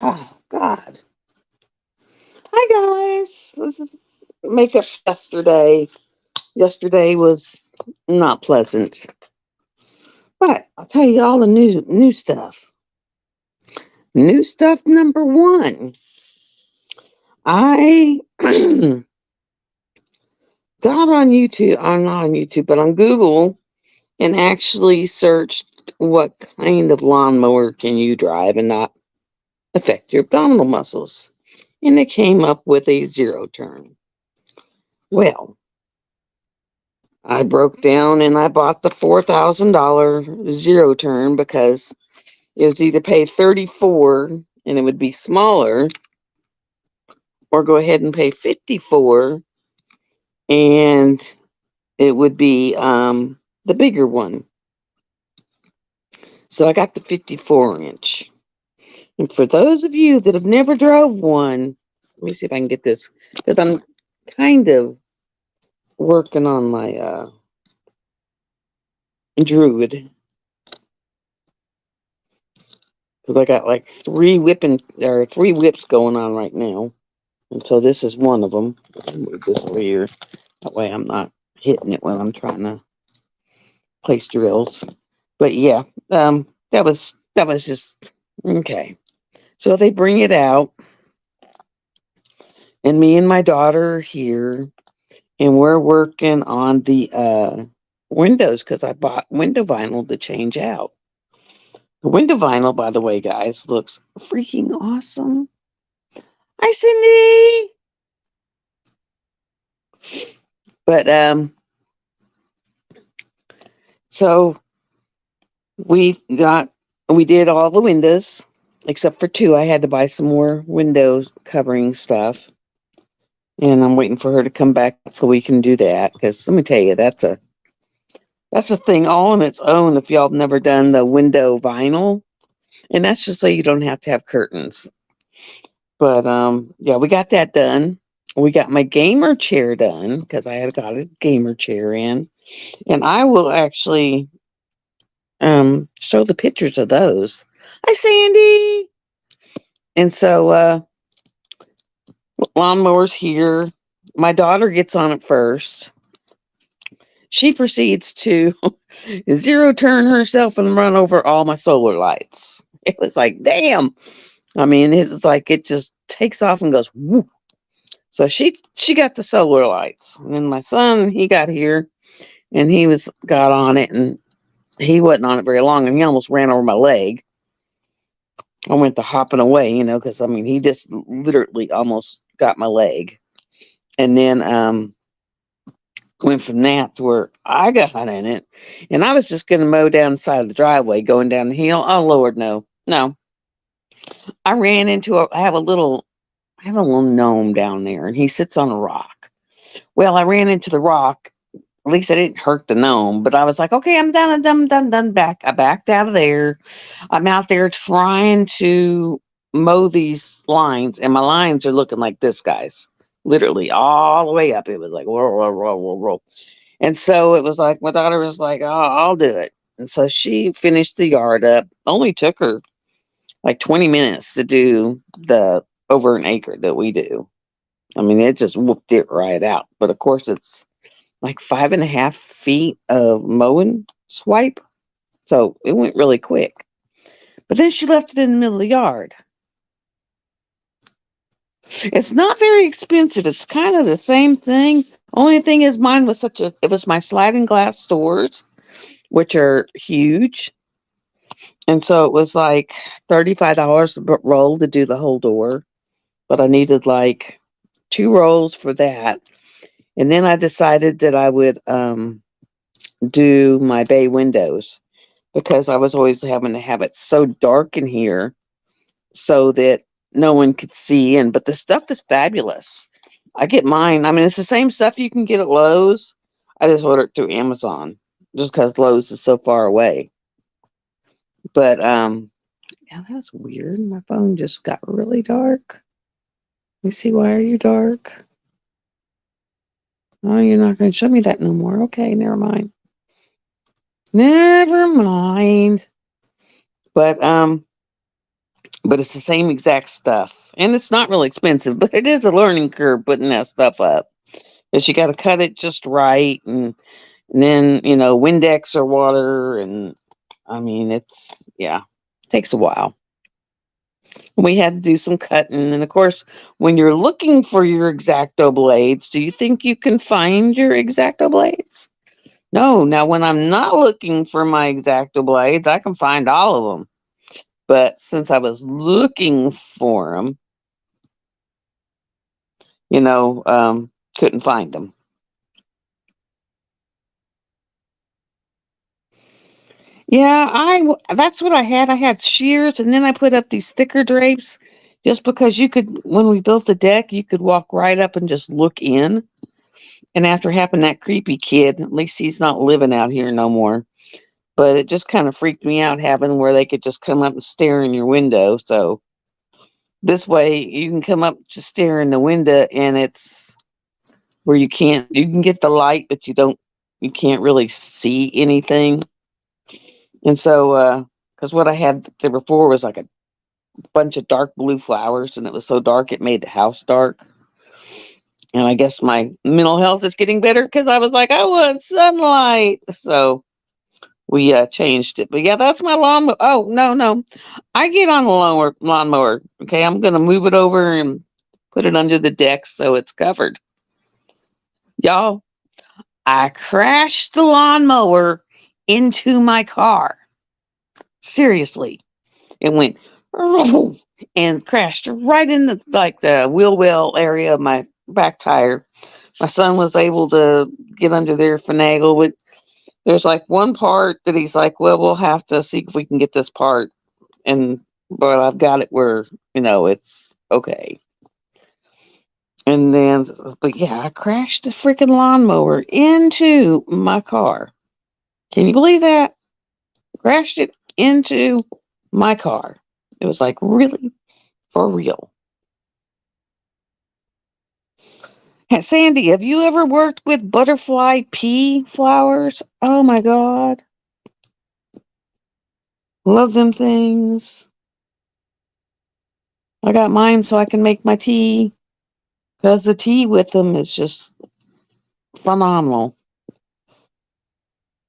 Oh, God. Hi, guys. This is makeup yesterday. Yesterday was not pleasant. But I'll tell you all the new stuff. New stuff number one. I got on YouTube, I'm not on YouTube, but on Google and actually searched what kind of lawnmower can you drive and not affect your abdominal muscles. And it came up with a zero turn. Well, I broke down and I bought the $4,000 zero turn because it was either pay 34 and it would be smaller, or go ahead and pay 54 and it would be the bigger one. So I got the 54-inch. And for those of you that have never drove one, let me see if I can get this, because I'm kind of working on my Druid, because I got like three whips going on right now. And so this is one of them. Move this over here. That way I'm not hitting it when I'm trying to place drills. But yeah, that was just okay. So they bring it out, and me and my daughter are here, and we're working on the windows because I bought window vinyl to change out. The window vinyl, by the way, guys, looks freaking awesome. Hi, Cindy. But so we did all the windows except for two. I had to buy some more window covering stuff, and I'm waiting for her to come back so we can do that. Because let me tell you, that's a thing all on its own. If y'all have never done the window vinyl, and that's just so you don't have to have curtains. But yeah, we got that done. We got my gamer chair done because I had got a gamer chair in, and I will actually show the pictures of those. Hi, Sandy. And so lawnmower's here. My daughter gets on it first. She proceeds to zero turn herself and run over all my solar lights. It was like, damn. I mean, it's like it just takes off and goes whoop. So she got the solar lights. And then my son, he got here and got on it, and he wasn't on it very long, and he almost ran over my leg. I went to hopping away, because I mean he just literally almost got my leg. And then went from that to where I got in it, and I was just going to mow down the side of the driveway going down the hill. Oh Lord, no, no! I ran into I have a little gnome down there, and he sits on a rock. Well, I ran into the rock. At least I didn't hurt the gnome, but I was like, okay, I'm done, I'm done, I'm done, done. Back, I backed out of there. I'm out there trying to mow these lines, and my lines are looking like this, guys. Literally all the way up. It was like roll, roll, roll, roll, roll. And so it was like my daughter was like, "Oh, I'll do it." And so she finished the yard up. Only took her like 20 minutes to do the over an acre that we do. I mean, it just whooped it right out. But of course, it's like 5.5 feet of mowing swipe. So it went really quick. But then she left it in the middle of the yard. It's not very expensive. It's kind of the same thing. Only thing is, mine was it was my sliding glass doors, which are huge. And so it was like $35 a roll to do the whole door. But I needed like two rolls for that. And then I decided that I would do my bay windows because I was always having to have it so dark in here so that no one could see in. But the stuff is fabulous. I get mine. I mean, it's the same stuff you can get at Lowe's. I just ordered through Amazon just because Lowe's is so far away. But yeah, that's weird. My phone just got really dark. Let me see. Why are you dark? Oh, you're not going to show me that no more. Okay, never mind. Never mind. But but it's the same exact stuff. And it's not really expensive, but it is a learning curve putting that stuff up. Because you got to cut it just right, and then, Windex or water. And I mean, yeah, takes a while. We had to do some cutting. And of course, when you're looking for your Exacto blades, do you think you can find your Exacto blades? No. Now, when I'm not looking for my Exacto blades, I can find all of them. But since I was looking for them, you know, couldn't find them. Yeah, that's what I had. I had shears, and then I put up these thicker drapes just because you could, when we built the deck, you could walk right up and just look in. And after having that creepy kid, at least he's not living out here no more. But it just kind of freaked me out having where they could just come up and stare in your window. So this way you can come up to stare in the window, and it's where you can get the light, but you can't really see anything. And so, because what I had there before was like a bunch of dark blue flowers, and it was so dark it made the house dark. And I guess my mental health is getting better because I was like, I want sunlight. So we changed it. But yeah, that's my lawnmower. Oh, no, no. I get on the lawnmower. Okay, I'm going to move it over and put it under the deck so it's covered. Y'all, I crashed the lawnmower into my car. Seriously. It went and crashed right in the wheel well area of my back tire. My son was able to get under there, finagle with. There's like one part that he's like, well, we'll have to see if we can get this part, but I've got it where it's okay. And then, but yeah, I crashed the freaking lawnmower into my car. Can you believe that? Crashed it into my car. It was like, really? For real. Sandy, have you ever worked with butterfly pea flowers? Oh my God. Love them things. I got mine so I can make my tea because the tea with them is just phenomenal.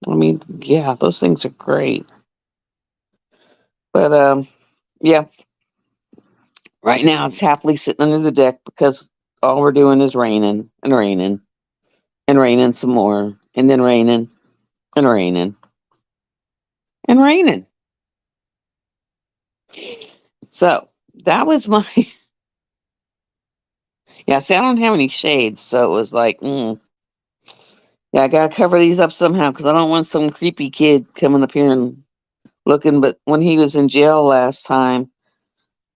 I mean, yeah, those things are great. But yeah, right now it's happily sitting under the deck because all we're doing is raining and raining and raining some more and then raining and raining and raining. So that was my yeah. See, I don't have any shades, so it was like, yeah, I gotta cover these up somehow because I don't want some creepy kid coming up here and looking. But when he was in jail last time,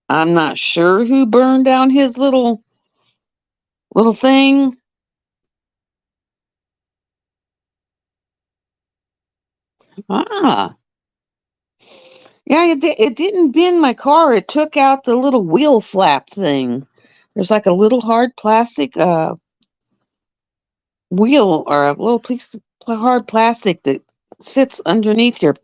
I'm not sure who burned down his little thing. Ah, yeah, it didn't bend my car. It took out the little wheel flap thing. There's like a little hard plastic wheel or a little piece of hard plastic that sits underneath your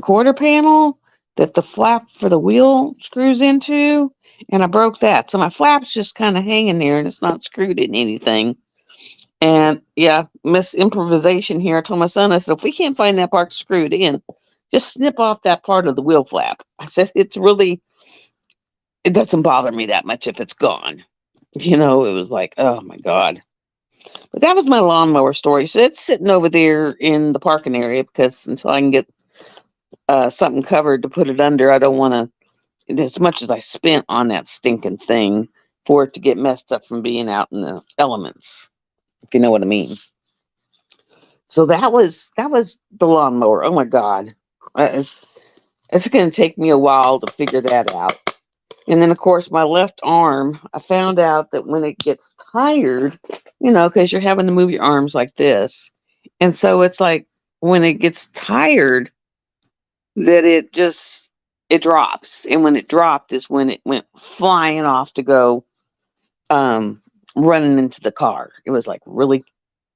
quarter panel that the flap for the wheel screws into, and I broke that. So my flap's just kind of hanging there and it's not screwed in anything. And yeah, miss improvisation here. I told my son, I said, if we can't find that part screwed in, just snip off that part of the wheel flap. I said, it doesn't bother me that much if it's gone. It was like, oh my God. But that was my lawnmower story. So it's sitting over there in the parking area because until I can get something covered to put it under, I don't want to, as much as I spent on that stinking thing, for it to get messed up from being out in the elements, if you know what I mean. So that was the lawnmower. Oh my God. It's going to take me a while to figure that out. And then, of course, my left arm, I found out that when it gets tired, because you're having to move your arms like this. And so it's like when it gets tired, that it drops. And when it dropped is when it went flying off to go running into the car. It was like, really,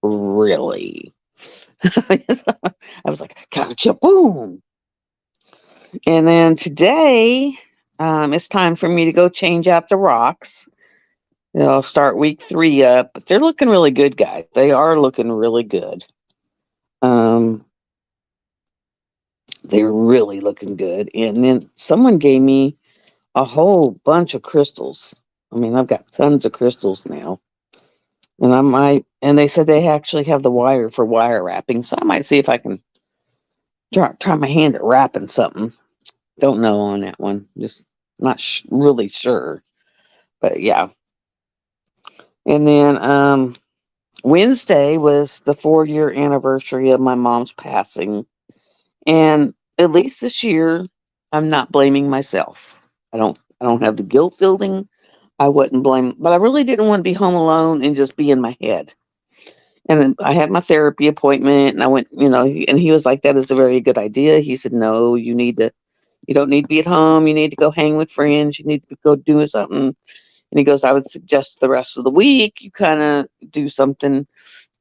really. I was like, gotcha, boom. And then today, It's time for me to go change out the rocks. I'll start week 3 up, but they're looking really good, guys. They are looking really good. Um, they're really looking good. And then someone gave me a whole bunch of crystals. I mean, I've got tons of crystals now. And and they said they actually have the wire for wire wrapping. So I might see if I can try my hand at wrapping something. Don't know on that one. Just not really sure. But yeah. And then Wednesday was the 4-year anniversary of my mom's passing. And at least this year, I'm not blaming myself. I don't have the guilt feeling. I wouldn't blame, but I really didn't want to be home alone and just be in my head. And then I had my therapy appointment and I went, and he was like, that is a very good idea. He said, no, you don't need to be at home. You need to go hang with friends. You need to go do something. And he goes, I would suggest the rest of the week you kind of do something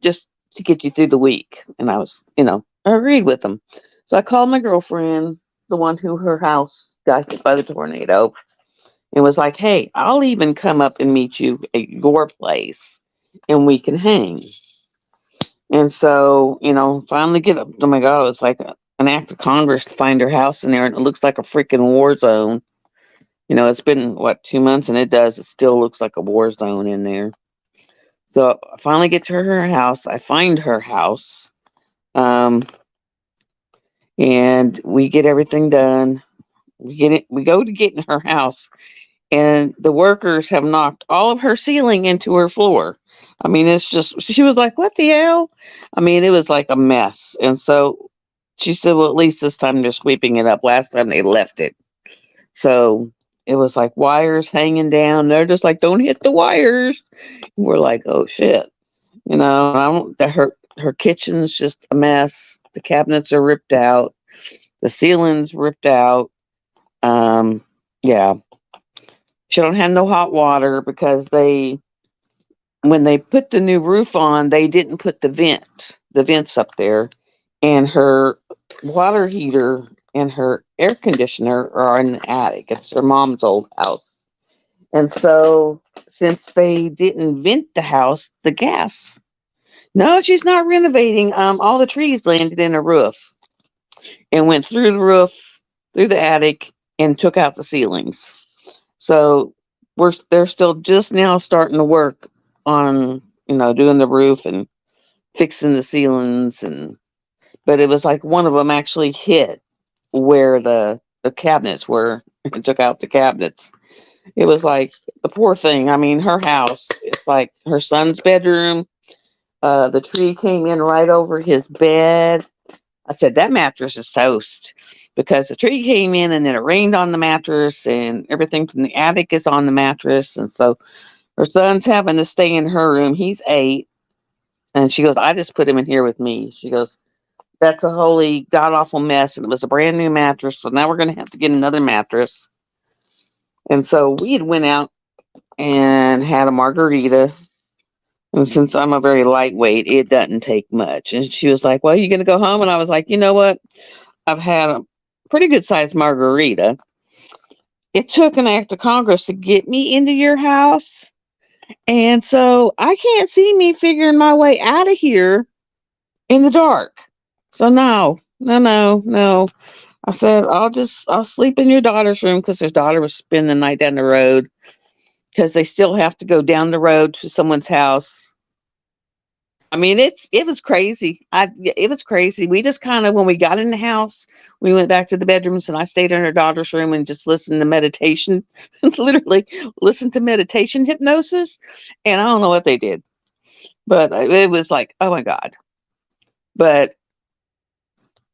just to get you through the week. And I agreed with him. So I called my girlfriend, the one who her house got hit by the tornado, and was like, hey, I'll even come up and meet you at your place and we can hang. And so, finally get up. Oh my God, it was like an act of Congress to find her house in there, and it looks like a freaking war zone. It's been, what, 2 months, and it still looks like a war zone in there. So I finally get to her house. I find her house. Um, and we get everything done. We go to get in her house, and the workers have knocked all of her ceiling into her floor. I mean, it's just, she was like, what the hell? I mean, it was like a mess. And so she said, well, at least this time they're sweeping it up. Last time they left it. So it was like wires hanging down. They're just like, don't hit the wires. We're like, oh shit. I don't, her kitchen's just a mess. The cabinets are ripped out. The ceiling's ripped out. Yeah. She don't have no hot water because when they put the new roof on, they didn't put the vents up there, and her water heater and her air conditioner are in the attic. It's her mom's old house. And so since they didn't vent the house, the gas. No, she's not renovating. All the trees landed in her roof and went through the roof, through the attic, and took out the ceilings. So they're still just now starting to work on, doing the roof and fixing the ceilings, but it was like one of them actually hit where the cabinets were and took out the cabinets. It was like the poor thing. I mean, her house, it's like her son's bedroom. The tree came in right over his bed. I said, that mattress is toast, because the tree came in and then it rained on the mattress and everything from the attic is on the mattress. And so her son's having to stay in her room. He's 8. And she goes, I just put him in here with me. She goes, that's a holy god awful mess. And it was a brand new mattress. So now we're going to have to get another mattress. And so we had went out and had a margarita. And since I'm a very lightweight, it doesn't take much. And she was like, well, you going to go home? And I was like, you know what? I've had a pretty good sized margarita. It took an act of Congress to get me into your house. And so I can't see me figuring my way out of here in the dark. So no, no, no, no. I said, I'll sleep in your daughter's room, because his daughter was spending the night down the road, because they still have to go down the road to someone's house. I mean, it was crazy. It was crazy. We just kind of, when we got in the house, we went back to the bedrooms, and I stayed in her daughter's room and just listened to meditation, literally listened to meditation hypnosis. And I don't know what they did, but it was like, oh my God. But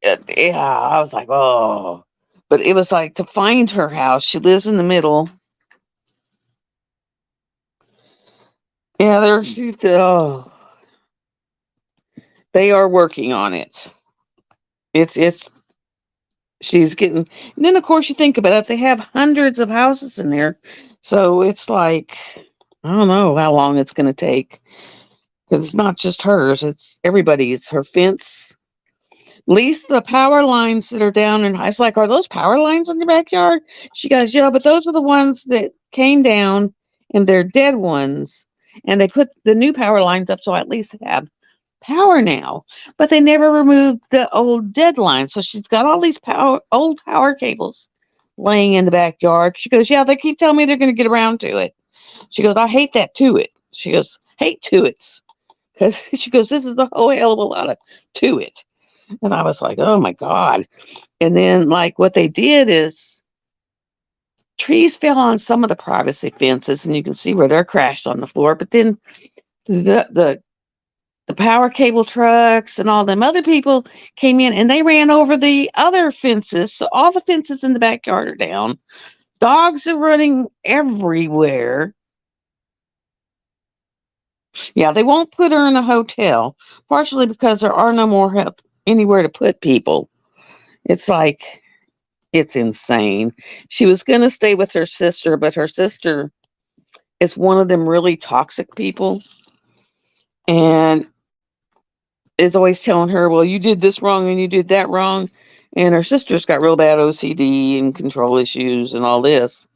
yeah, I was like, oh, but it was like to find her house. She lives in the middle. Yeah, oh, they are working on it. It's she's getting, and then of course you think about it, they have hundreds of houses in there, so it's like, I don't know how long it's going to take, because it's not just hers, it's everybody's. Her fence, least the power lines that are down. And I was like, are those power lines in the backyard? She goes, yeah, but those are the ones that came down and they're dead ones. And they put the new power lines up, so I at least have power now. But they never removed the old dead lines. So she's got all these old power cables laying in the backyard. She goes, yeah, they keep telling me they're going to get around to it. She goes, I hate that to it. She goes, hate to it's. Because she goes, this is a whole hell of a lot of to it. And I was like, oh my God. And then, like, what they did is trees fell on some of the privacy fences, and you can see where they're crashed on the floor. But then the power cable trucks and all them other people came in and they ran over the other fences. So all the fences in the backyard are down. Dogs are running everywhere. Yeah, they won't put her in a hotel, partially because there are no more help anywhere to put people. It's like, it's insane. She was going to stay with her sister, but her sister is one of them really toxic people and is always telling her, well, you did this wrong and you did that wrong. And her sister's got real bad OCD and control issues and all this.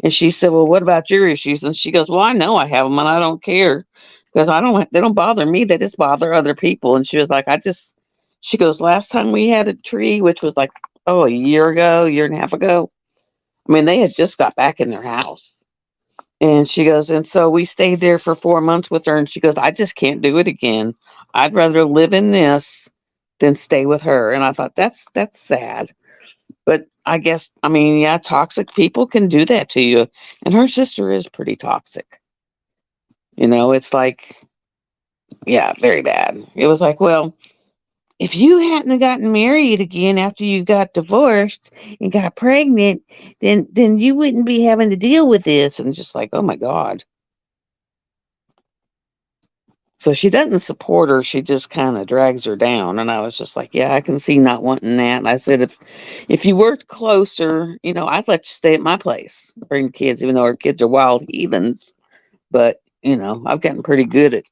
And she said, well, what about your issues? And she goes, well, I know I have them and I don't care because they don't bother me. They just bother other people. And she was like, she goes, last time we had a tree, which was like, a year ago, year and a half ago. I mean, they had just got back in their house. And she goes, and so we stayed there for 4 months with her. And she goes, I just can't do it again. I'd rather live in this than stay with her. And I thought, that's sad. But I guess, I mean, yeah, toxic people can do that to you. And her sister is pretty toxic. It's like, yeah, very bad. It was like, well, if you hadn't have gotten married again after you got divorced and got pregnant, then you wouldn't be having to deal with this. And just like, oh my God. So she doesn't support her. She just kind of drags her down. And I was just like, yeah, I can see not wanting that. And I said, if you worked closer, I'd let you stay at my place, bring kids, even though our kids are wild heathens. But, I've gotten pretty good at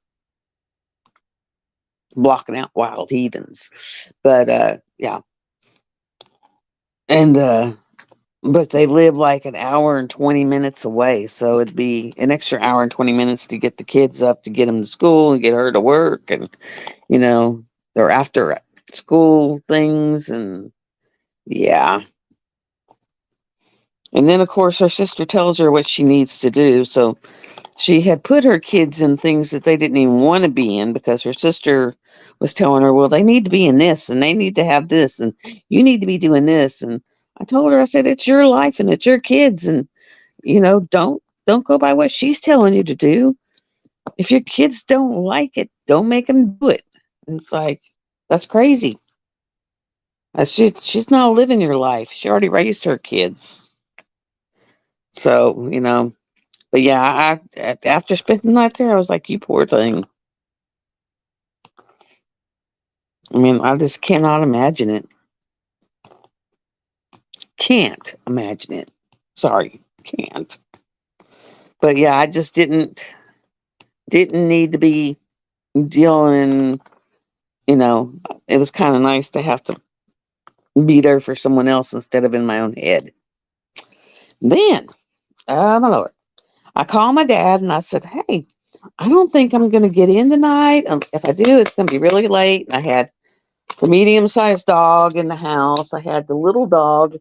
blocking out wild heathens. But, yeah. And, but they live like an hour and 20 minutes away. So it'd be an extra hour and 20 minutes to get the kids up, to get them to school and get her to work. And, they're after school things. And yeah. And then, of course, her sister tells her what she needs to do. So she had put her kids in things that they didn't even want to be in because her sister was telling her, well, they need to be in this and they need to have this and you need to be doing this. And I told her, I said, it's your life and it's your kids. And, don't go by what she's telling you to do. If your kids don't like it, don't make them do it. And it's like, that's crazy. She's not living your life. She already raised her kids. So, but yeah, after spending the night there, I was like, you poor thing. I mean, I just cannot imagine it. Can't imagine it. Sorry, can't. But yeah, I just didn't need to be dealing, it was kind of nice to have to be there for someone else instead of in my own head. Then, oh my Lord, I called my dad and I said, hey, I don't think I'm going to get in tonight. If I do, it's going to be really late. And I had the medium-sized dog in the house. I had the little dog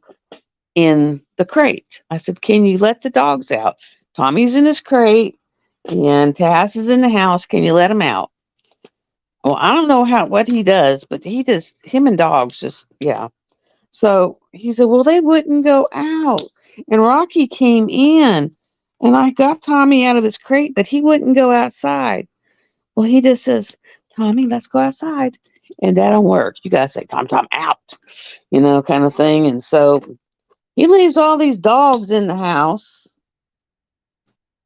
in the crate. I said, can you let the dogs out? Tommy's in his crate and Taz is in the house. Can you let him out? Well, I don't know what he does, but him and dogs just, yeah. So he said, well, they wouldn't go out. And Rocky came in and I got Tommy out of his crate, but he wouldn't go outside. Well, he just says, Tommy, let's go outside. And that don't work. You got to say, Tom, out, kind of thing. And so he leaves all these dogs in the house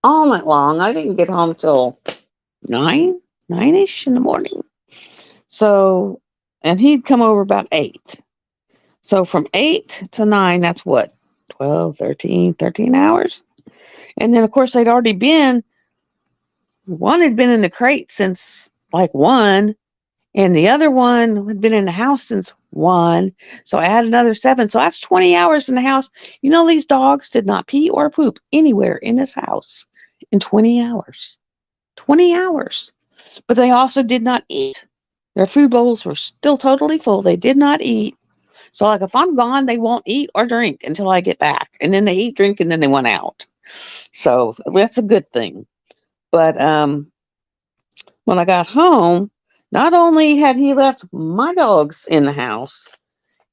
all night long. I didn't get home till 9-ish in the morning. So, and he'd come over about 8. So from 8 to 9, that's what, 12, 13 hours. And then, of course, one had been in the crate since like 1, And the other one had been in the house since 1. So I add another 7. So that's 20 hours in the house. You know, these dogs did not pee or poop anywhere in this house in 20 hours. 20 hours. But they also did not eat. Their food bowls were still totally full. They did not eat. So, like, if I'm gone, they won't eat or drink until I get back. And then they eat, drink, and then they went out. So that's a good thing. But when I got home, not only had he left my dogs in the house,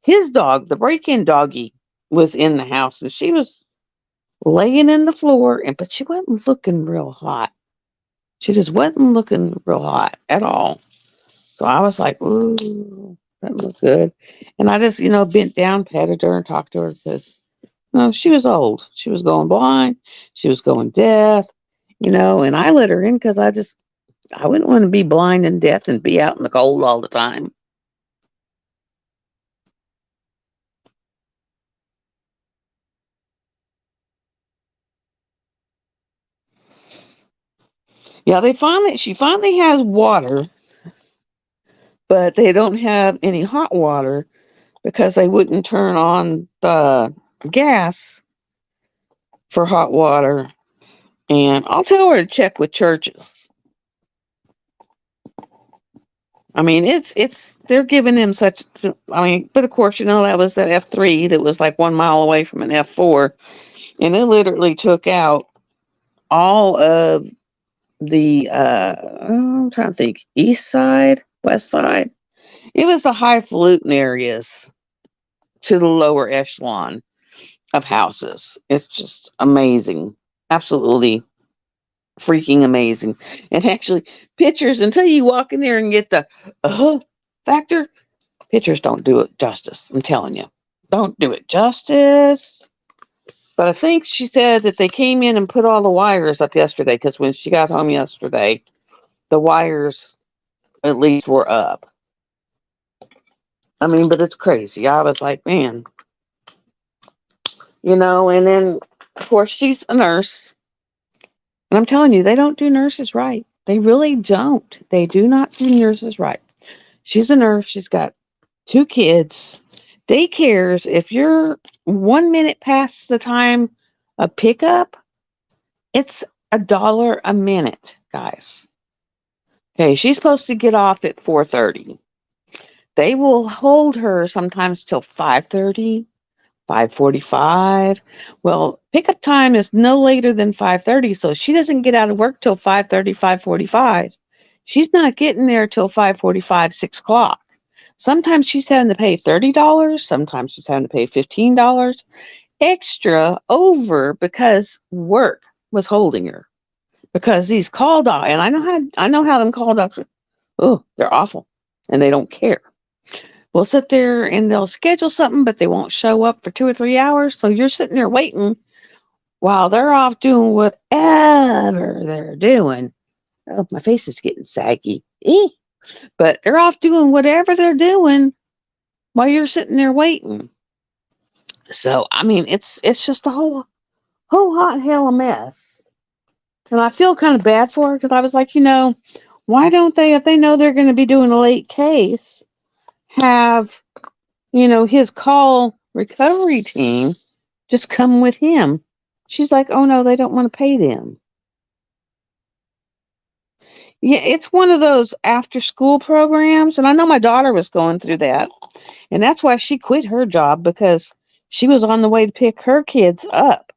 his dog, the break-in doggy, was in the house, and she was laying in the floor, but she wasn't looking real hot. She just wasn't looking real hot at all. So I was like, ooh, that looks good. And I just, bent down, patted her, and talked to her because, she was old. She was going blind. She was going deaf, and I let her in because I wouldn't want to be blind and deaf and be out in the cold all the time. Yeah, she finally has water, but they don't have any hot water because they wouldn't turn on the gas for hot water. And I'll tell her to check with churches. I mean, they're giving them such. I mean, but of course, that was that F3 that was like 1 mile away from an F4, and it literally took out all of the. I'm trying to think, east side, west side. It was the highfalutin areas to the lower echelon of houses. It's just amazing, absolutely freaking amazing. And actually, pictures until you walk in there and get the factor. Pictures don't do it justice. I'm telling you, don't do it justice. But I think she said that they came in and put all the wires up yesterday because when she got home yesterday, the wires at least were up. I mean, but it's crazy. I was like, man, and then of course she's a nurse. And I'm telling you, they don't do nurses right. They really don't. They do not do nurses right. She's a nurse. She's got 2 kids. Daycares, if you're 1 minute past the time of pickup, it's $1 a minute, guys. Okay, she's supposed to get off at 4:30. They will hold her sometimes till 5:30, 5:45. Well, pickup time is no later than 5:30, so she doesn't get out of work till 5:30, 5:45. She's not getting there till 5:45, 6 o'clock. Sometimes she's having to pay $30. Sometimes she's having to pay $15 extra over because work was holding her. Because these call docs, and I know how them call doctors. Oh, they're awful, and they don't care. We'll sit there and they'll schedule something, but they won't show up for 2 or 3 hours. So you're sitting there waiting while they're off doing whatever they're doing. Oh, my face is getting saggy. But they're off doing whatever they're doing while you're sitting there waiting. So I mean, it's just a whole hot hell a mess. And I feel kind of bad for her because I was like, why don't they, if they know they're going to be doing a late case, have his call recovery team just come with him? She's like, oh no, they don't want to pay them. Yeah, it's one of those after school programs. And I know my daughter was going through that. And that's why she quit her job because she was on the way to pick her kids up.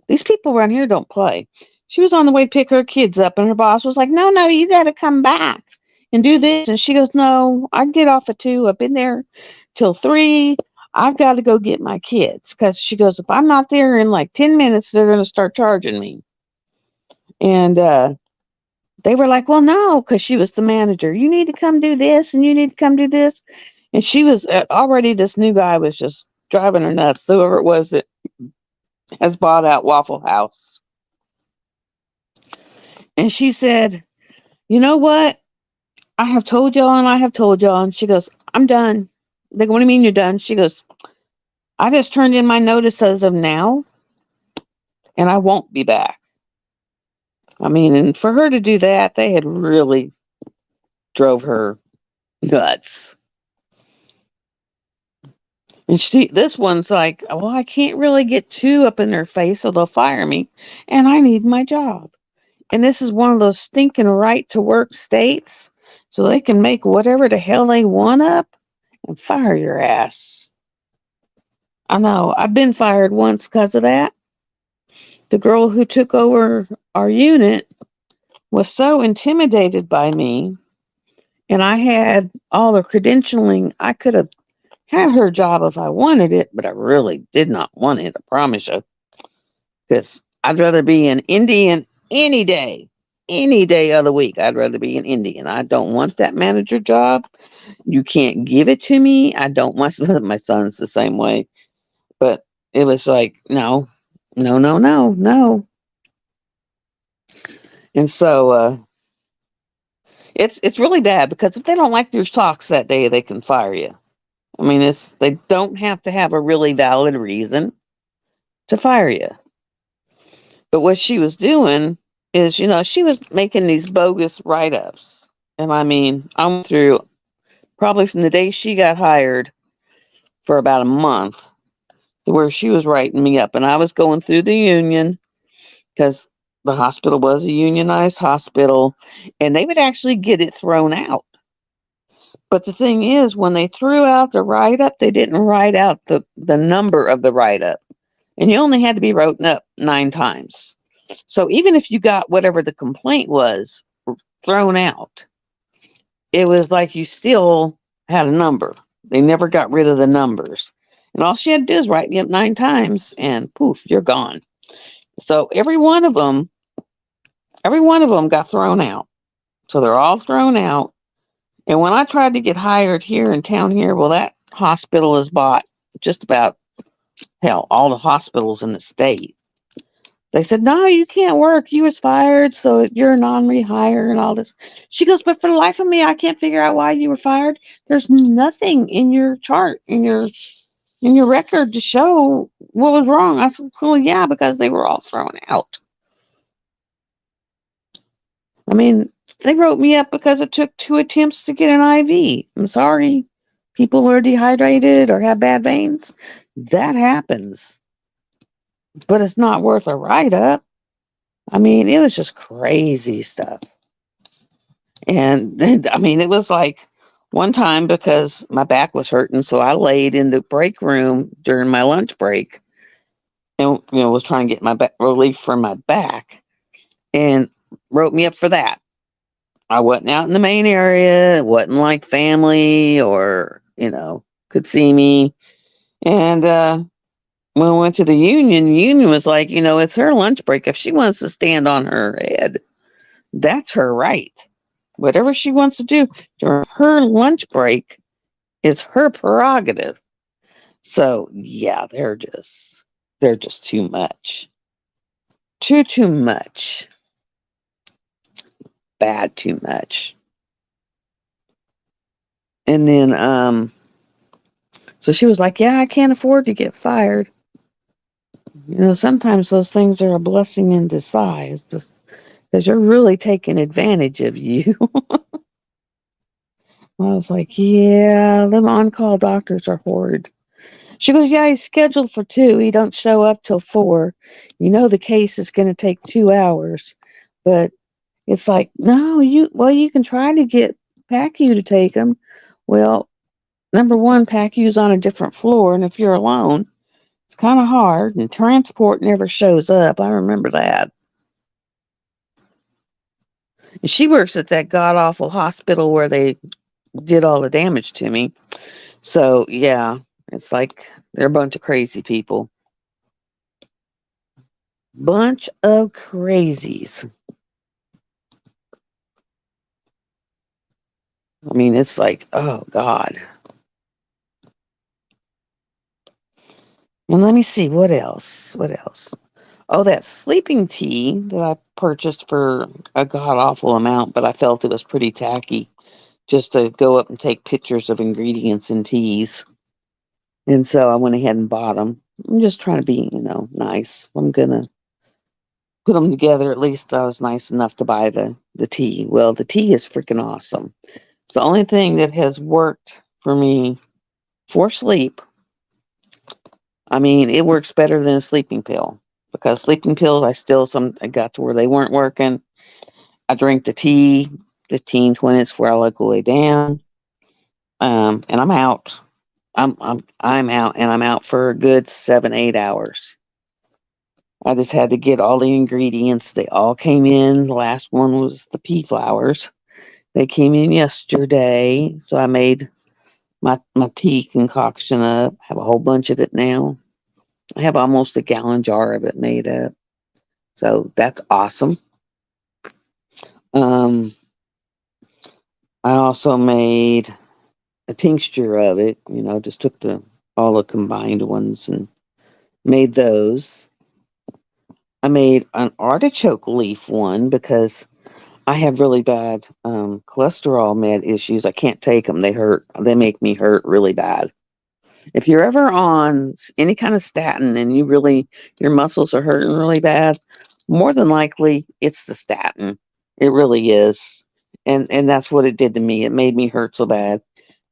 These people around here don't play. She was on the way to pick her kids up, and her boss was like, no, you got to come back and do this. And she goes, no, I get off at 2. I've been there till 3. I've got to go get my kids. Because she goes, if I'm not there in like 10 minutes, they're going to start charging me. And they were like, well, no, because she was the manager. You need to come do this, and you need to come do this. And she was already, this new guy was just driving her nuts, whoever it was that has bought out Waffle House. And she said, you know what? I have told y'all and I have told y'all. And she goes, I'm done. They go, what do you mean you're done? She goes, I just turned in my notice as of now and I won't be back. I mean, and for her to do that, they had really drove her Nuts. And this one's like, well, I can't really get too up in their face, so they'll fire me, and I need my job. And this is one of those stinking right to work states, so they can make whatever the hell they want up and fire your ass. I know. I've been fired once because of that. The girl who took over our unit was so intimidated by me, and I had all the credentialing. I could have had her job if I wanted it, but I really did not want it, I promise you. Because I'd rather be an Indian any day. Any day of the week, I'd rather be an Indian. I don't want that manager job. You can't give it to me. I don't. My son's the same way. But it was like, no, no, no, no, no. And so it's really bad because if they don't like your socks that day, they can fire you. I mean, they don't have to have a really valid reason to fire you. But what she was doing is, she was making these bogus write ups. And I mean, I went through probably from the day she got hired for about a month to where she was writing me up. And I was going through the union because the hospital was a unionized hospital and they would actually get it thrown out. But the thing is, when they threw out the write up, they didn't write out the number of the write up. And you only had to be written up 9 times. So even if you got whatever the complaint was thrown out, it was like you still had a number. They never got rid of the numbers. And all she had to do is write me up 9 times and poof, you're gone. So every one of them got thrown out. So they're all thrown out. And when I tried to get hired here in town here, well, that hospital is bought just about, hell, all the hospitals in the state. They said, no, you can't work. You was fired, so you're a non-rehire and all this. She goes, but for the life of me, I can't figure out why you were fired. There's nothing in your chart, in your record to show what was wrong. I said, well, yeah, because they were all thrown out. I mean, they wrote me up because it took 2 attempts to get an IV. I'm sorry. People who are dehydrated or have bad veins, that happens. But it's not worth a write-up. I mean, it was just crazy stuff. And I mean, it was like one time because my back was hurting, so I laid in the break room during my lunch break and was trying to get my relief from my back and wrote me up for that. I wasn't out in the main area. It wasn't like family or, could see me. And when I went to the union was like, it's her lunch break. If she wants to stand on her head, that's her right. Whatever she wants to do during her lunch break is her prerogative. So yeah, they're just too much. Too much. Bad too much. And then so she was like, yeah, I can't afford to get fired. Sometimes those things are a blessing in disguise because they're really taking advantage of you. I was like, yeah, them on-call doctors are horrid. She goes, yeah, he's scheduled for 2. He don't show up till 4. The case is going to take 2 hours. But it's like, no, you can try to get PACU to take him. Well, number one, PACU's on a different floor. And if you're alone, it's kind of hard. And transport never shows up. I remember that. And she works at that god-awful hospital where they did all the damage to me. So, yeah, it's like they're a bunch of crazy people. Bunch of crazies. I mean, it's like, oh, God. And let me see, what else? Oh, that sleeping tea that I purchased for a god-awful amount, but I felt it was pretty tacky just to go up and take pictures of ingredients in teas. And so I went ahead and bought them. I'm just trying to be, nice. I'm going to put them together. At least I was nice enough to buy the tea. Well, the tea is freaking awesome. It's the only thing that has worked for me for sleep. I mean, it works better than a sleeping pill because sleeping pills, I got to where they weren't working. I drink the tea, 15, 20 minutes before I let go lay down. And I'm out. I'm out, and I'm out for a good 7, 8 hours. I just had to get all the ingredients. They all came in. The last one was the pea flowers. They came in yesterday, so I made my tea concoction up. I have a whole bunch of it now. I have almost a gallon jar of it made up. So that's awesome. Um, I also made a tincture of it. Just took all the combined ones and made those. I made an artichoke leaf one because I have really bad cholesterol med issues. I can't take them. They hurt. They make me hurt really bad. If you're ever on any kind of statin and your muscles are hurting really bad, more than likely it's the statin. It really is. And that's what it did to me. It made me hurt so bad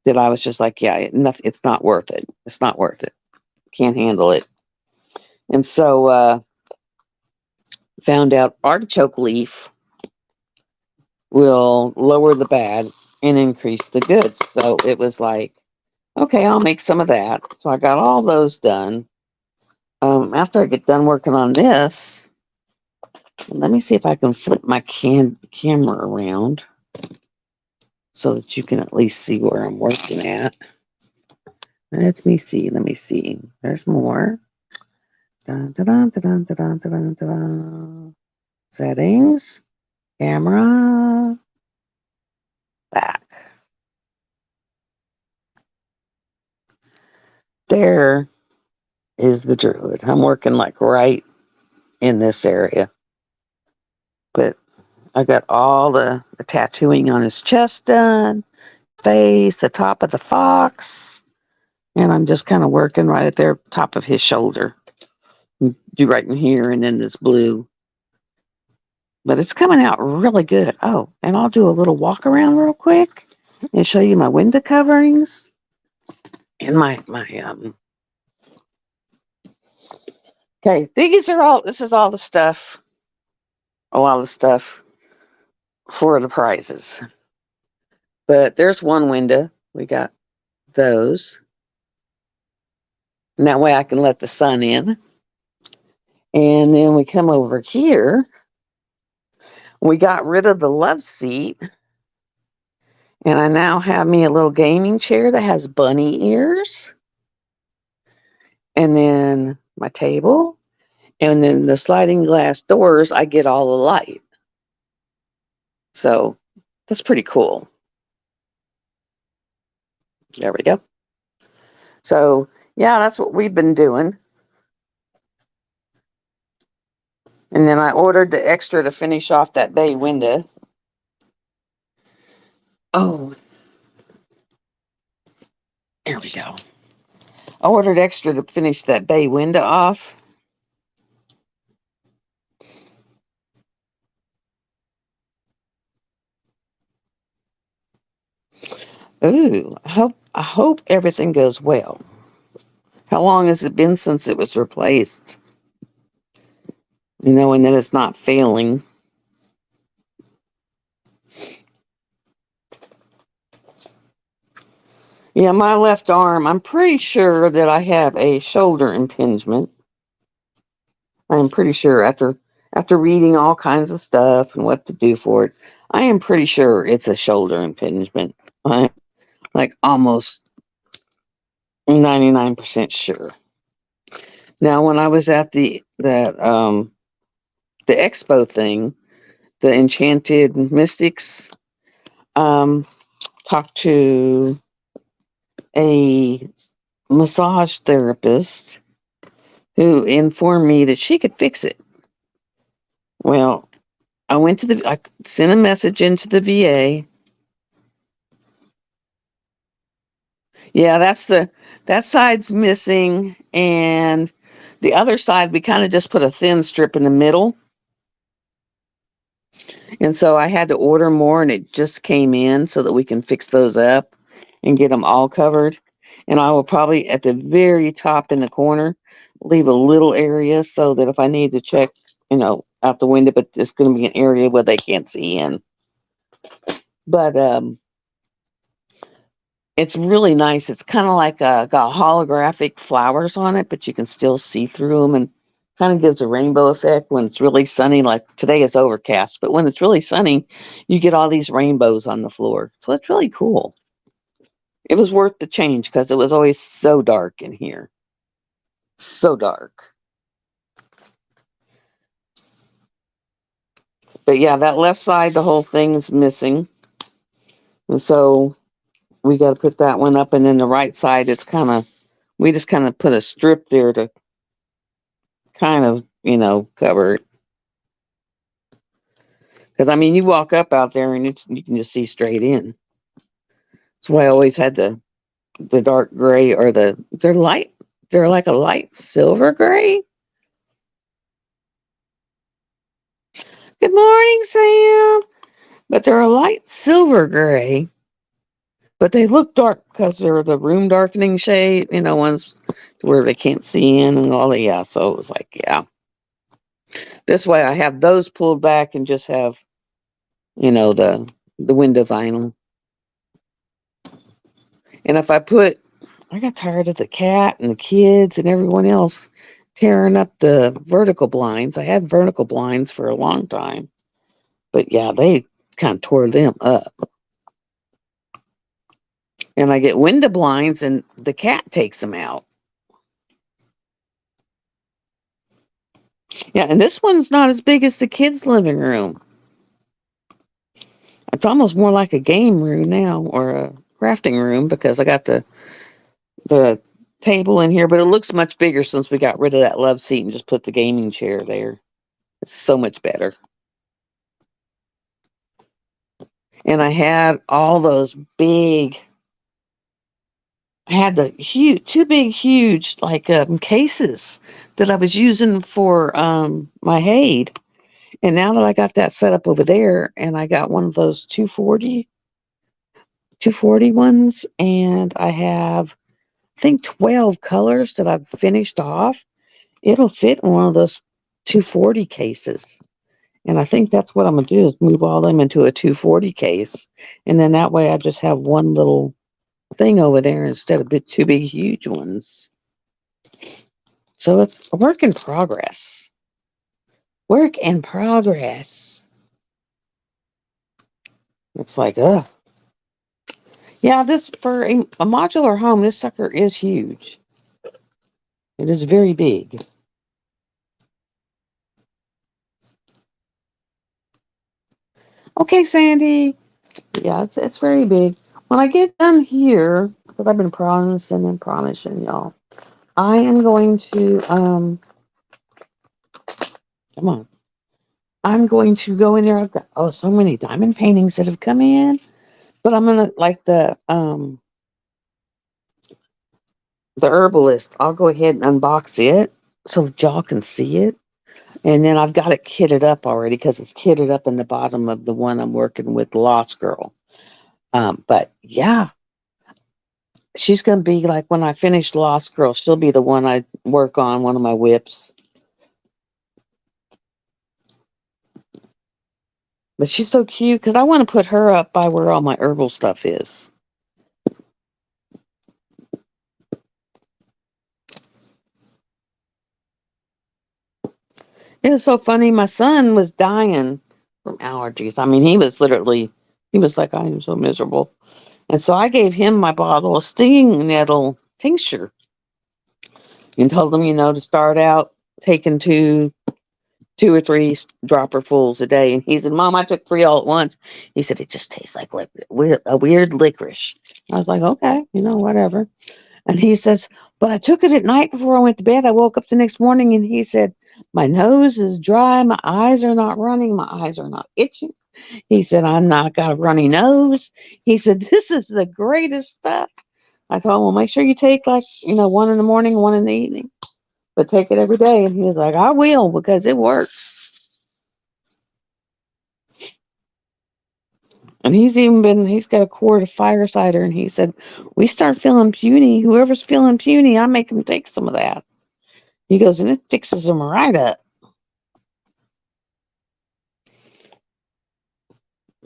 that I was just like, yeah, it's not worth it. It's not worth it. Can't handle it. And so found out artichoke leaf will lower the bad and increase the good. So it was like, okay, I'll make some of that. So I got all those done. After I get done working on this, let me see if I can flip my camera around so that you can at least see where I'm working at. Let me see. There's more. Dun, dun, dun, dun, dun, dun, dun, dun, dun. Settings, camera, back. There is the druid. I'm working like right in this area. But I got all the tattooing on his chest done, face, the top of the fox, and I'm just kind of working right at the top of his shoulder. Do right in here and then this blue. But it's coming out really good. Oh, and I'll do a little walk around real quick and show you my window coverings and my okay, this is all the stuff, a lot of the stuff for the prizes. But there's one window. We got those. And that way I can let the sun in. And then we come over here. We got rid of the love seat. And I now have me a little gaming chair that has bunny ears. And then my table. And then the sliding glass doors, I get all the light. So that's pretty cool. There we go. So yeah, that's what we've been doing. And then I ordered the extra to finish off that bay window. Oh, there we go. I ordered extra to finish that bay window off. Ooh, I hope everything goes well. How long has it been since it was replaced? And that it's not failing. Yeah, my left arm, I'm pretty sure that I have a shoulder impingement. I'm pretty sure after reading all kinds of stuff and what to do for it, I am pretty sure it's a shoulder impingement. I'm like almost 99% sure. Now, when I was at the expo thing, the Enchanted Mystics, talked to a massage therapist who informed me that she could fix it. Well, I sent a message into the VA. Yeah, that side's missing, and the other side we kind of just put a thin strip in the middle. And so I had to order more, and it just came in so that we can fix those up and get them all covered. And I will probably at the very top in the corner leave a little area so that if I need to check, out the window, but it's going to be an area where they can't see in. But it's really nice. It's kind of like got holographic flowers on it, but you can still see through them, and kind of gives a rainbow effect when it's really sunny. Like today it's overcast, but when it's really sunny, you get all these rainbows on the floor. So it's really cool. It was worth the change because it was always so dark in here. So dark. But yeah, that left side, the whole thing is missing. And so we got to put that one up. And then the right side, we just kind of put a strip there to kind of, cover it. Because, I mean, you walk up out there and you can just see straight in. That's why I always had the dark gray, or they're like a light silver gray. Good morning, Sam. But they're a light silver gray, but they look dark because they're the room darkening shade, ones where they can't see in and all that. Yeah, so it was like, yeah. This way I have those pulled back and just have, the window vinyl. And if I got tired of the cat and the kids and everyone else tearing up the vertical blinds. I had vertical blinds for a long time, but yeah, they kind of tore them up. And I get window blinds and the cat takes them out. Yeah, and this one's not as big as the kids' living room. It's almost more like a game room now, or a crafting room, because I got the table in here, but it looks much bigger since we got rid of that love seat and just put the gaming chair there. It's so much better. And I had all those big, I had the two big, huge, like cases that I was using for my Hade. And now that I got that set up over there, and I got one of those 240 ones, and I have, I think, 12 colors that I've finished off, it'll fit in one of those 240 cases. And I think that's what I'm going to do, is move all them into a 240 case. And then that way I just have one little thing over there instead of two big, huge ones. So it's a work in progress. Work in progress. It's like, ugh. Yeah, this, for a modular home, this sucker is huge. It is very big. Okay, Sandy. Yeah, it's very big. When I get done here, because I've been promising y'all, I am going to come on. I'm going to go in there. I've got so many diamond paintings that have come in, but I'm gonna, like the herbalist. I'll go ahead and unbox it so that y'all can see it. And then I've got it kitted up already, because it's kitted up in the bottom of the one I'm working with, Lost Girl. But yeah, she's going to be like, when I finish Lost Girl, she'll be the one I work on, one of my whips. But she's so cute, because I want to put her up by where all my herbal stuff is. It was so funny. My son was dying from allergies. I mean, he was like, I am so miserable. And so I gave him my bottle of stinging nettle tincture and told him, to start out taking two or three dropperfuls a day. And he said, Mom, I took 3 all at once. He said, it just tastes like a weird licorice. I was like, okay, whatever. And he says, but I took it at night before I went to bed. I woke up the next morning and he said, my nose is dry. My eyes are not running. My eyes are not itching. He said, I'm not got a runny nose. He said, this is the greatest stuff. I told him, well, make sure you take one in the morning, one in the evening, but take it every day. And he was like, I will, because it works. And he's got a quart of fire cider, and he said, we start feeling puny. Whoever's feeling puny, I make them take some of that. He goes, and it fixes them right up.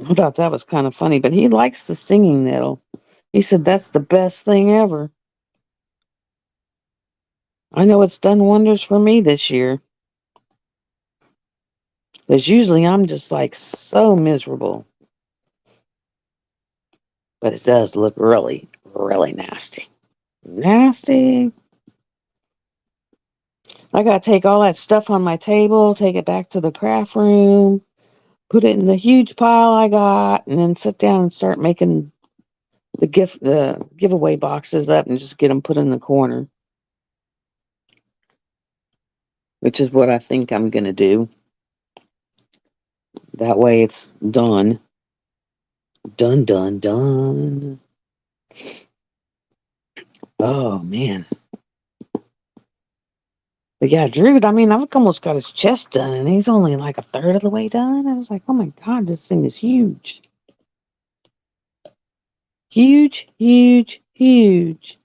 I thought that was kind of funny, but he likes the singing nettle. He said, that's the best thing ever. I know it's done wonders for me this year. Because usually I'm just like so miserable. But it does look really, really nasty. Nasty. I gotta take all that stuff on my table, take it back to the craft room, put it in the huge pile I got, and then sit down and start making the giveaway boxes up and just get them put in the corner, which is what I think I'm gonna do. That way it's done. Done, done, done. Oh man. But yeah, Drew, I mean, I've almost got his chest done and he's only like a third of the way done. I was like, oh my God, this thing is huge. Huge, huge, huge.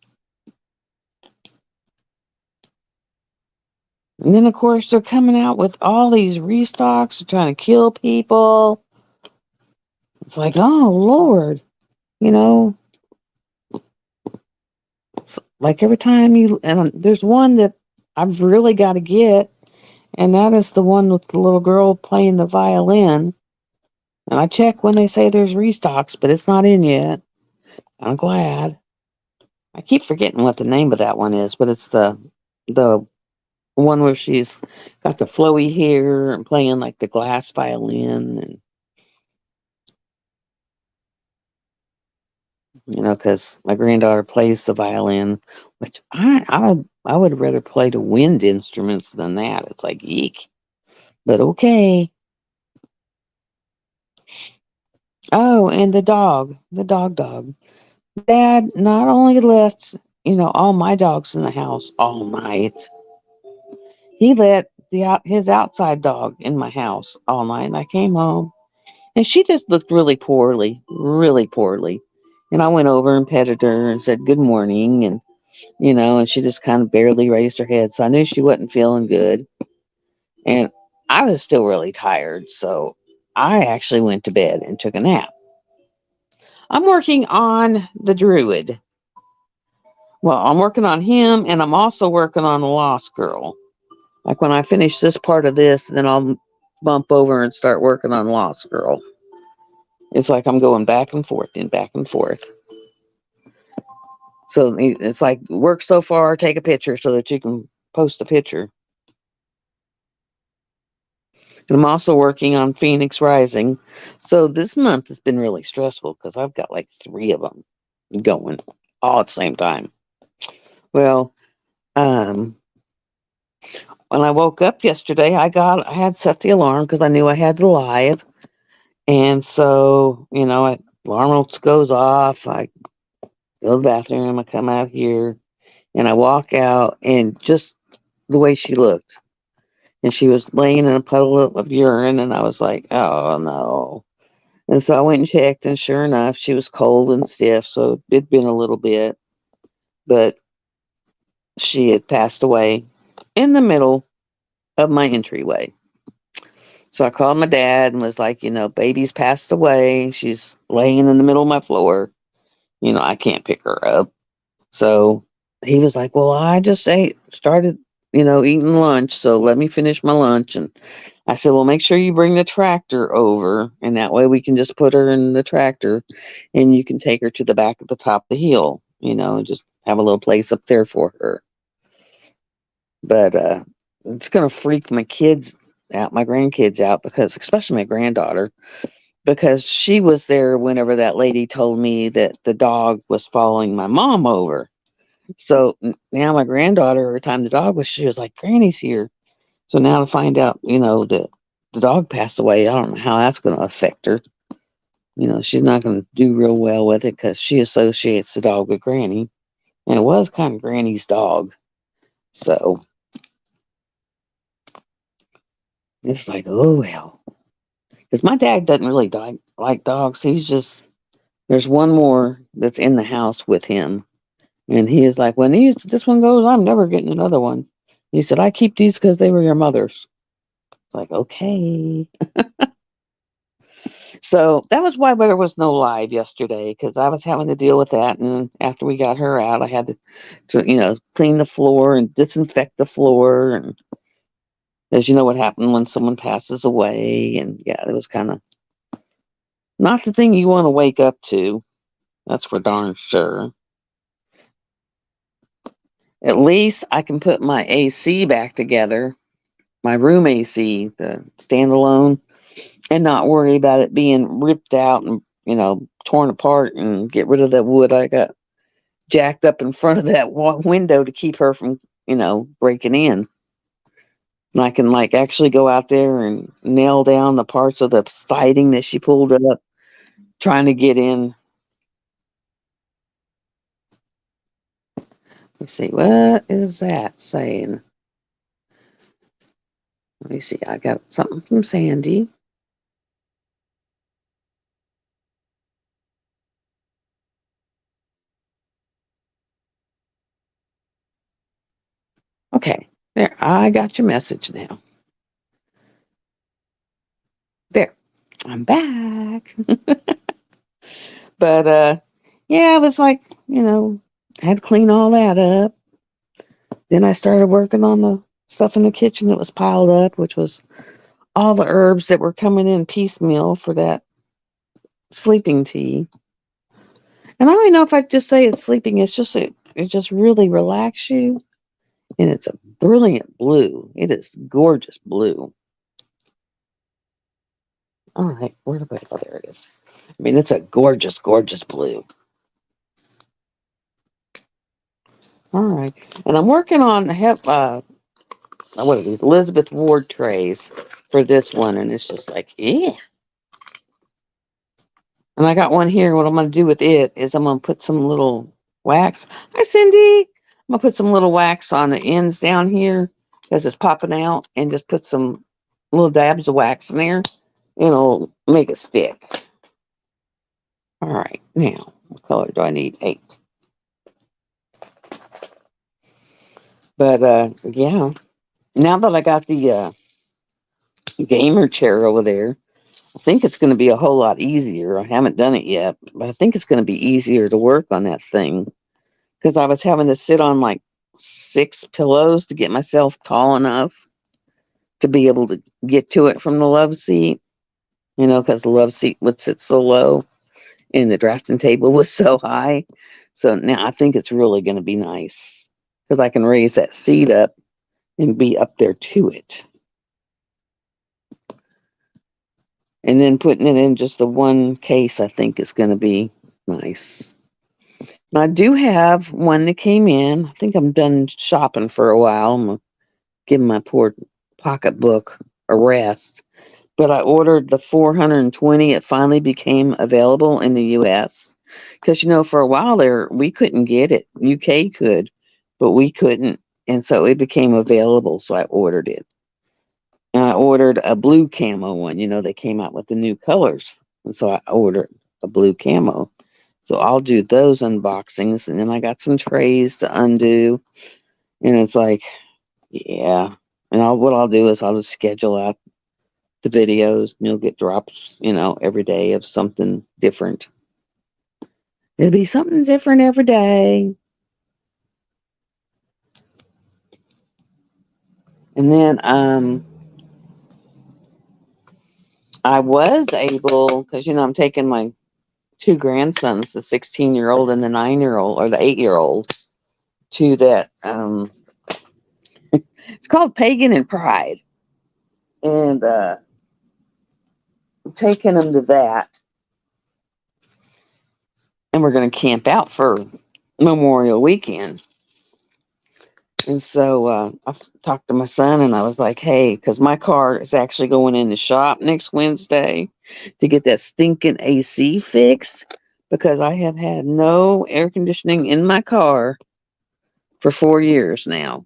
And then, of course, they're coming out with all these restocks, they're trying to kill people. It's like, oh, Lord. You know, like every time and there's one that I've really got to get, and that is the one with the little girl playing the violin. And I check when they say there's restocks, but it's not in yet. I'm glad. I keep forgetting what the name of that one is, but it's the one where she's got the flowy hair and playing like the glass violin, and because my granddaughter plays the violin, which I would rather play the wind instruments than that. It's like eek, but okay. Oh, and the dog. Dad not only left all my dogs in the house all night, he let his outside dog in my house all night. And I came home, and she just looked really poorly, really poorly. And I went over and petted her and said good morning, and she just kind of barely raised her head. So I knew she wasn't feeling good. And I was still really tired. So I actually went to bed and took a nap. I'm working on the druid. Well, I'm working on him, and I'm also working on the lost girl. Like when I finish this part of this, then I'll bump over and start working on lost girl. It's like I'm going back and forth and back and forth. So it's like work so far, take a picture so that you can post a picture. And I'm also working on Phoenix Rising. So this month has been really stressful because I've got like 3 of them going all at the same time. Well, um, when I woke up yesterday, I had set the alarm because I knew I had the live. And so, alarm goes off. I go to the bathroom. I come out here and I walk out, and just the way she looked. And she was laying in a puddle of urine, and I was like, oh no. And so I went and checked, and sure enough, she was cold and stiff. So it'd been a little bit, but she had passed away in the middle of my entryway. So I called my dad and was like, baby's passed away. She's laying in the middle of my floor. I can't pick her up. So he was like, well, I just started, eating lunch. So let me finish my lunch. And I said, well, make sure you bring the tractor over. And that way we can just put her in the tractor and you can take her to the back of the top of the hill, and just have a little place up there for her. But it's going to freak my kids out, my grandkids out, because especially my granddaughter, because she was there whenever that lady told me that the dog was following my mom over. So now my granddaughter, every time the dog was, she was like, Granny's here. So now to find out, that the dog passed away, I don't know how that's going to affect her. She's not going to do real well with it because she associates the dog with Granny. And it was kind of Granny's dog. So it's like, oh, well. Because my dad doesn't really like dogs. There's one more that's in the house with him. And he is like, when this one goes, I'm never getting another one. He said, I keep these because they were your mother's. It's like, okay. So that was why there was no live yesterday, because I was having to deal with that. And after we got her out, I had to clean the floor and disinfect the floor. And as you know, what happened when someone passes away. And yeah, it was kind of not the thing you want to wake up to. That's for darn sure. At least I can put my AC back together, my room AC, the standalone, and not worry about it being ripped out and, torn apart and get rid of that wood I got jacked up in front of that window to keep her from, breaking in. And I can actually go out there and nail down the parts of the siding that she pulled up trying to get in. Let's see, what is that saying? Let me see, I got something from Sandy. Okay, there, I got your message now. There, I'm back. But yeah, it was like, I had to clean all that up. Then I started working on the stuff in the kitchen that was piled up, which was all the herbs that were coming in piecemeal for that sleeping tea. And I don't even know if I just say it's sleeping. It just really relaxes you, and it's a brilliant blue. It is gorgeous blue. All right, where did I go? There it is. I mean, it's a gorgeous, gorgeous blue. All right, and I'm working on what are these Elizabeth Ward trays for this one, and it's just like, yeah. And I got one here. What I'm going to do with it is I'm going to put some little wax. Hi, Cindy. I'm going to put some little wax on the ends down here because it's popping out, and just put some little dabs of wax in there. It'll make it stick. All right. Now, what color do I need? 8. But, yeah. Now that I got the gamer chair over there, I think it's going to be a whole lot easier. I haven't done it yet, but I think it's going to be easier to work on that thing. Because I was having to sit on like 6 pillows to get myself tall enough to be able to get to it from the love seat, because the love seat would sit so low and the drafting table was so high. So now I think it's really going to be nice because I can raise that seat up and be up there to it. And then putting it in just the one case, I think is going to be nice. I do have one that came in. I think I'm done shopping for a while. I'm going to give my poor pocketbook a rest. But I ordered the 420. It finally became available in the US. Because, for a while there, we couldn't get it. UK could, but we couldn't. And so it became available. So I ordered it. And I ordered a blue camo one. They came out with the new colors. And so I ordered a blue camo. So I'll do those unboxings, and then I got some trays to undo, and it's like, yeah. And what I'll do is I'll just schedule out the videos, and you'll get drops, every day of something different. It'll be something different every day. And then I was able, because I'm taking my 2 grandsons, the 16-year-old and the 9-year-old, or the 8-year-old, to that it's called Pagan and Pride. And taking them to that, and we're going to camp out for Memorial Weekend. And so I talked to my son, and I was like, hey, because my car is actually going in the shop next Wednesday to get that stinking AC fixed, because I have had no air conditioning in my car for 4 years now.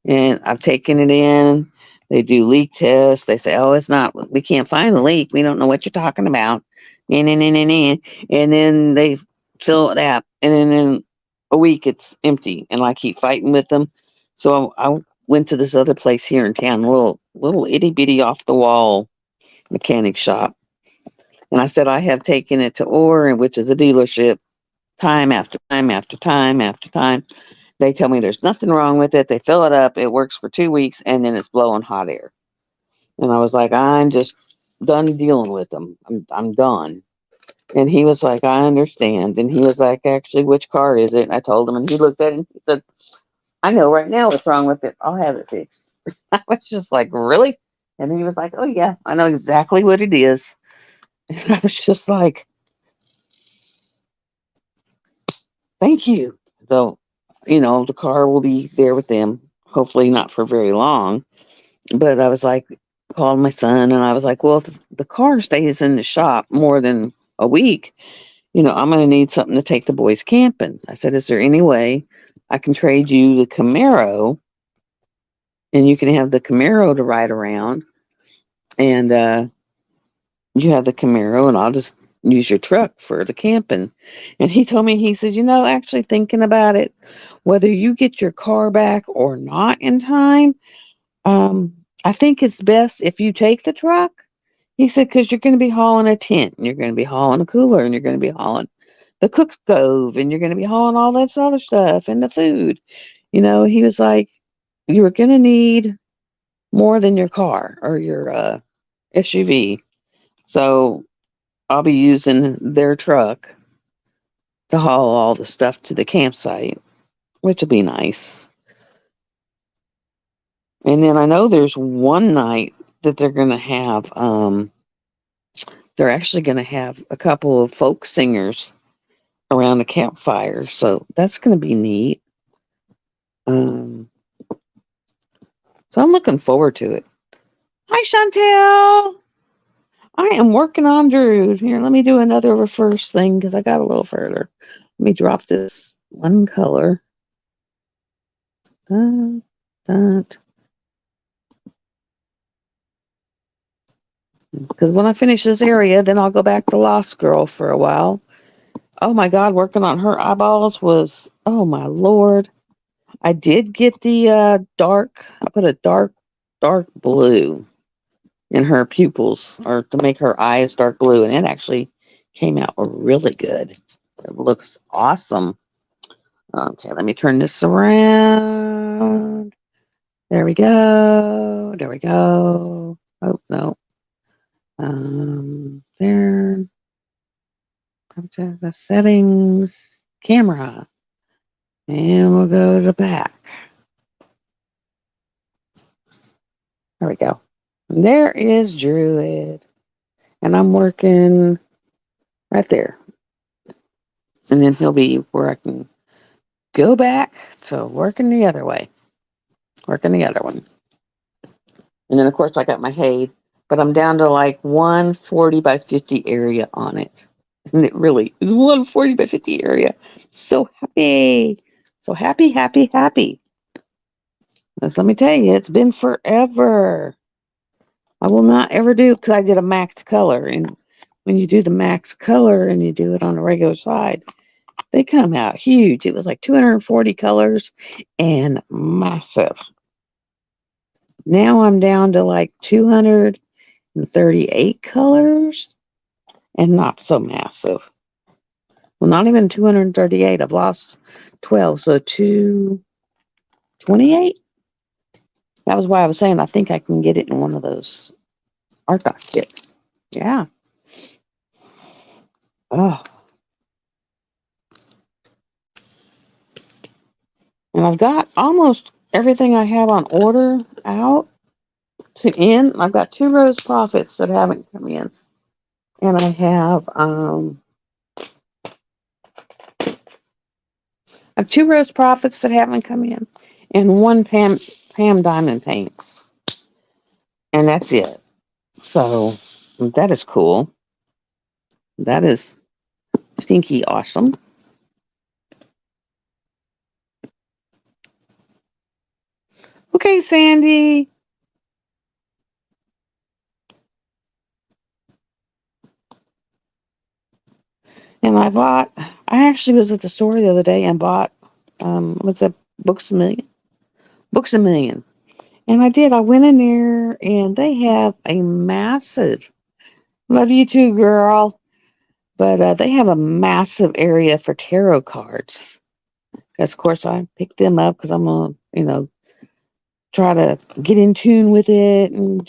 And I've taken it in They do leak tests. They say, "Oh, it's not. We can't find the leak. We don't know what you're talking about." And then they fill it up, and then in a week it's empty. And I keep fighting with them. So I went to this other place here in town, a little itty bitty off the wall mechanic shop, and I said I have taken it to Orr, which is a dealership, time after time after time after time. They tell me there's nothing wrong with it. They fill it up. It works for 2 weeks, and then it's blowing hot air. And I was like, I'm just done dealing with them. I'm done. And he was like, I understand. And he was like, actually, which car is it? And I told him, and he looked at it and he said, I know right now what's wrong with it. I'll have it fixed. I was just like, really? And he was like, oh yeah, I know exactly what it is. And I was just like, thank you. So, the car will be there with them. Hopefully not for very long. But I was like, called my son and I was like, well, if the car stays in the shop more than a week, I'm going to need something to take the boys camping. I said, is there any way I can trade you the Camaro and you can have the Camaro to ride around and you have the Camaro and I'll just use your truck for the camping. And he told me, he said, actually thinking about it, whether you get your car back or not in time, I think it's best if you take the truck. He said, because you're going to be hauling a tent and you're going to be hauling a cooler and you're going to be hauling the cook stove and you're going to be hauling all this other stuff and the food. He was like, you're going to need more than your car or your SUV. So I'll be using their truck to haul all the stuff to the campsite, which will be nice. And then I know there's one night that they're actually going to have a couple of folk singers around the campfire. So that's going to be neat. Um, so I'm looking forward to it. Hi, Chantel. I am working on Drew. Here, let me do another reverse thing because I got a little further. Let me drop this one color. Dun, dun. Because when I finish this area, then I'll go back to Lost Girl for a while. Oh my God, working on her eyeballs was, oh my Lord. I did get the I put a dark blue in her pupils or to make her eyes dark blue, and it actually came out really good. It looks awesome. Okay, let me turn this around. There we go. There we go. Oh no. There. Come to the settings, camera, and we'll go to back. There we go. And there is Druid, and I'm working right there. And then he'll be where I can go back to working the other way, working the other one. And then, of course, I got my Hade, but I'm down to like 140 by 50 area on it. And it really is 140 by 50 area. So happy. So happy, happy, happy. Just let me tell you, it's been forever. I will not ever do, because I did a max color. And when you do the max color and you do it on a regular side, they come out huge. It was like 240 colors and massive. Now I'm down to like 238 colors and not so massive. Well, not even 238. I've lost 12, so 228. That was why I was saying I think I can get it in one of those art doc kits. Yeah. Oh. And I've got almost everything I have on order out to in. I've got 2 Rose Profits that haven't come in. And I have 2 Rose Profits that haven't come in and 1 Pam Diamond Paints. And that's it. So that is cool. That is stinky awesome. Okay, Sandy. And I actually was at the store the other day and bought, what's that, Books a Million? Books a Million. And I did. I went in there and they have a massive, love you too, girl. But they have a massive area for tarot cards. Because, of course, I picked them up because I'm going to, try to get in tune with it and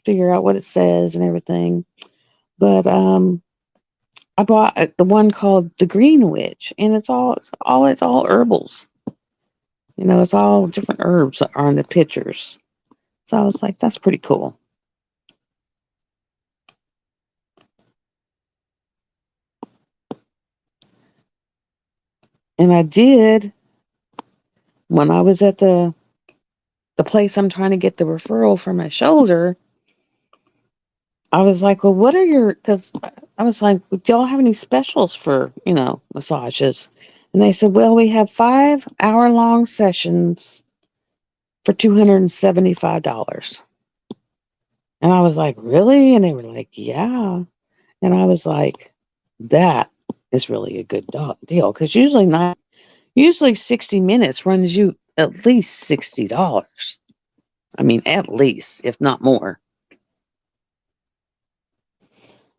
figure out what it says and everything. But I bought the one called the Green Witch, and it's all herbals. It's all different herbs that are in the pictures. So I was like, that's pretty cool. And I did when I was at the place I'm trying to get the referral for my shoulder. I was like, well, what are your, because I was like, do y'all have any specials for, massages? And they said, well, we have 5-hour-long sessions for $275. And I was like, really? And they were like, yeah. And I was like, that is really a good deal. Because usually 60 minutes runs you at least $60. I mean, at least, if not more.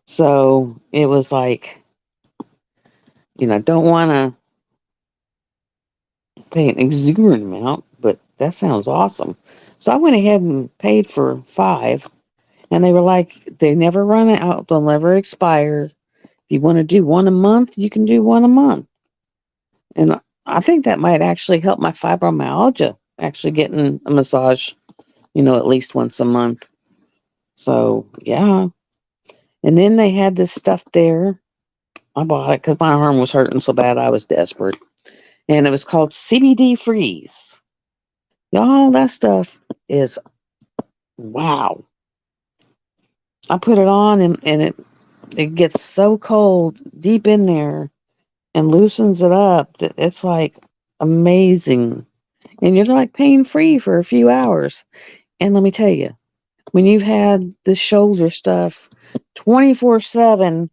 So it was like, don't want to pay an exuberant amount, but that sounds awesome. So I went ahead and paid for 5, and they were like, they never run out, they'll never expire. If you want to do one a month, you can do one a month. And I think that might actually help my fibromyalgia, actually getting a massage, at least once a month. So, yeah. And then they had this stuff there. I bought it because my arm was hurting so bad I was desperate. And it was called CBD Freeze. Y'all, that stuff is wow. I put it on and it gets so cold deep in there and loosens it up. It's like amazing. And you're like pain free for a few hours. And let me tell you, when you've had the shoulder stuff 24/7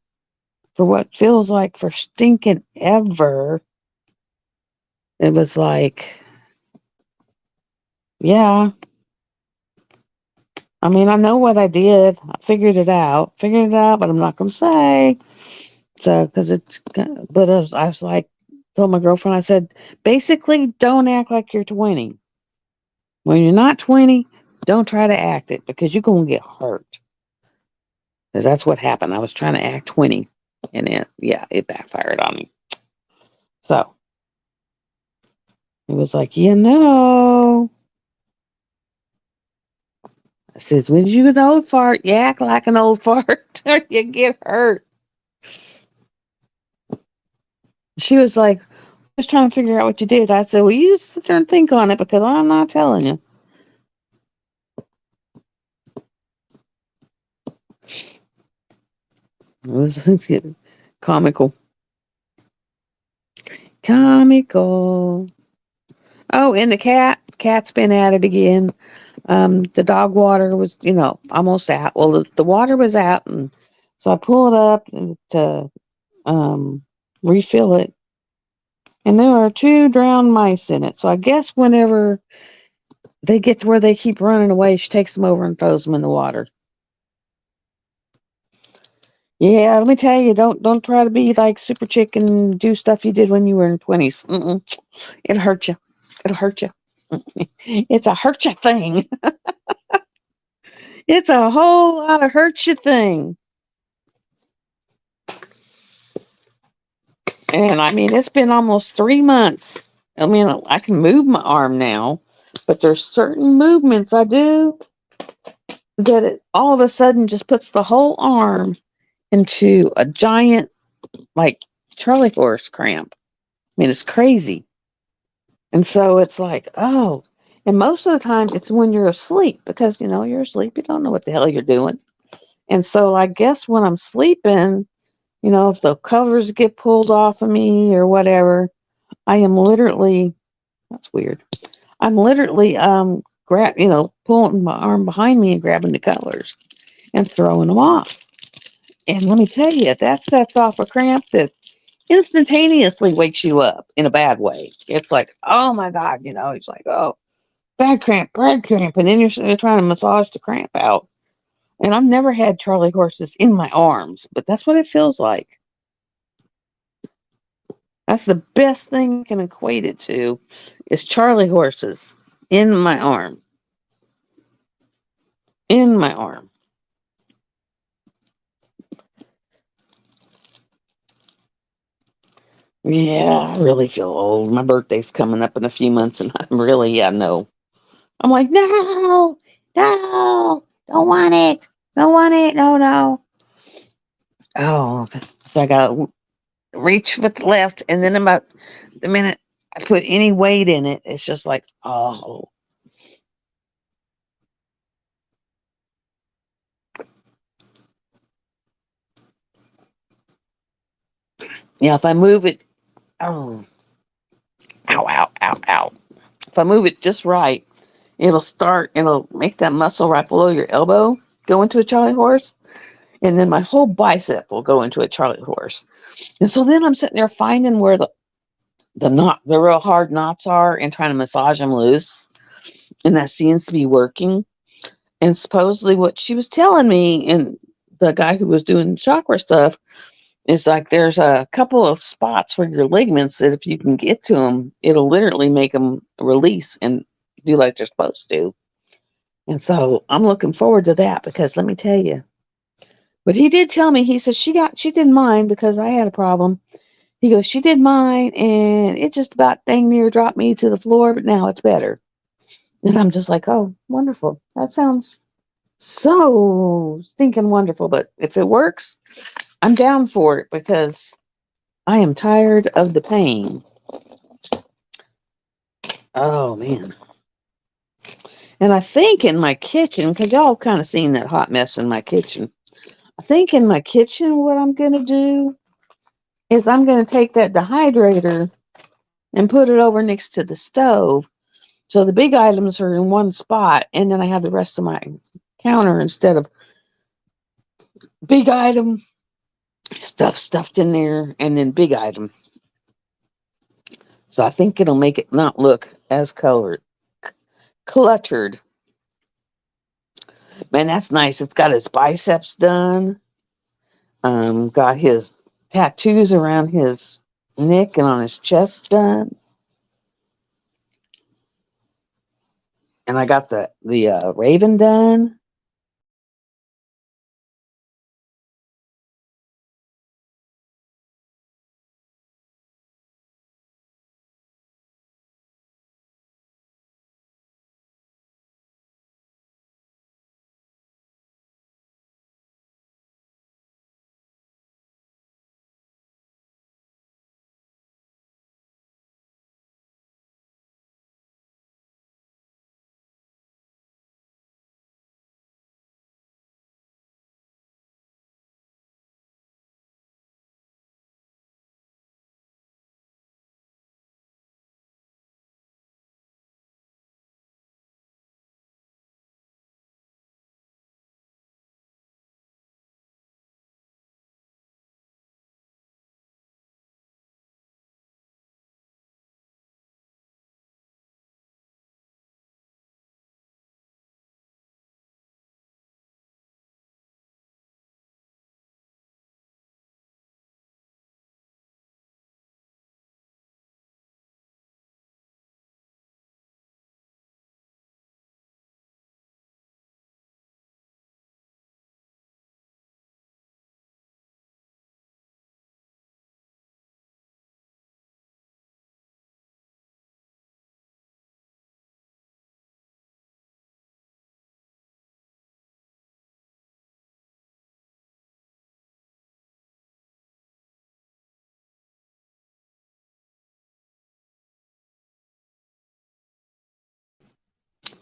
for what feels like for stinking ever, it was like, yeah. I mean, I know what I did. I figured it out, but I'm not going to say. So, but I was like, told my girlfriend, I said, basically, don't act like you're 20. When you're not 20, don't try to act it because you're going to get hurt. Because that's what happened. I was trying to act 20 and it backfired on me. So it was like, I says, when you an old fart, you act like an old fart or you get hurt. She was like, just trying to figure out what you did. I said, well, you just sit there and think on it because I'm not telling you. It was comical. Comical. Oh, and the cat's been at it again. The dog water was, almost out. Well, the water was out, and so I pull it up to refill it, and there are 2 drowned mice in it. So I guess whenever they get to where they keep running away, she takes them over and throws them in the water. Yeah, let me tell you, don't try to be like super chick and do stuff you did when you were in 20s. It'll hurt you. It'll hurt you. It's a hurt you thing. It's a whole lot of hurt you thing. And I mean, it's been almost 3 months. I mean, I can move my arm now, but there's certain movements I do that it all of a sudden just puts the whole arm into a giant, like, Charlie horse cramp. I mean, it's crazy. And so it's like, oh, and most of the time it's when you're asleep because, you're asleep. You don't know what the hell you're doing. And so I guess when I'm sleeping, if the covers get pulled off of me or whatever, I am literally, that's weird. I'm literally, pulling my arm behind me and grabbing the covers and throwing them off. And let me tell you, that sets off a cramp that instantaneously wakes you up in a bad way. It's like, oh my God, it's like, oh, bad cramp. And then you're trying to massage the cramp out. And I've never had Charlie horses in my arms, but that's what it feels like. That's the best thing I can equate it to is Charlie horses in my arm. In my arm. Yeah, I really feel old. My birthday's coming up in a few months, and I'm really, yeah, no. I'm like, no, no, don't want it. Don't want it. No, no. Oh, so I got to reach with the left, and then about the minute I put any weight in it, it's just like, oh. Yeah, if I move it, oh, ow, ow, ow, ow. If I move it just right, it'll make that muscle right below your elbow go into a Charlie horse. And then my whole bicep will go into a Charlie horse. And so then I'm sitting there finding where the real hard knots are and trying to massage them loose. And that seems to be working. And supposedly what she was telling me and the guy who was doing chakra stuff is like there's a couple of spots where your ligaments that if you can get to them, it'll literally make them release and do like they're supposed to. And so I'm looking forward to that because let me tell you. But he did tell me, he said she didn't mind because I had a problem. He goes, she did mine and it just about dang near dropped me to the floor, but now it's better. And I'm just like, oh, wonderful. That sounds so stinking wonderful. But if it works, I'm down for it because I am tired of the pain. Oh, man. And I think in my kitchen, because y'all kind of seen that hot mess in my kitchen. I think in my kitchen, what I'm going to do is I'm going to take that dehydrator and put it over next to the stove. So the big items are in one spot, and then I have the rest of my counter instead of big item stuff stuffed in there and then big item. So I think it'll make it not look as cluttered. Man, that's nice. It's got his biceps done. Got his tattoos around his neck and on his chest done. And I got the raven done.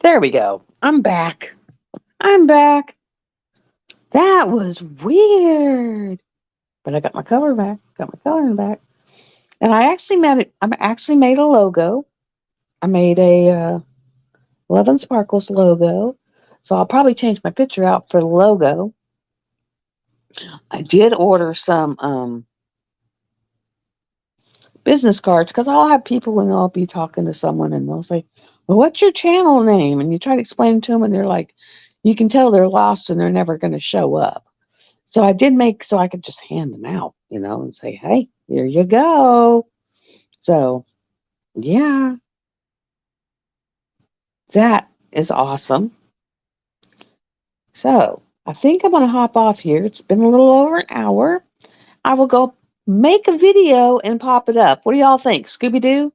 There we go. I'm back. I'm back. That was weird. But I got my color back. Got my coloring back. And I actually made it. I actually made a logo. I made a Love and Sparkles logo. So I'll probably change my picture out for the logo. I did order some business cards because I'll have people when I'll be talking to someone and they'll say, "Well, what's your channel name?" And you try to explain to them, and they're like, you can tell they're lost and they're never going to show up. So I did make so I could just hand them out, and say, "Hey, here you go." So yeah, that is awesome. So I think I'm going to hop off here. It's been a little over an hour. I will go make a video and pop it up. What do y'all think? Scooby Doo?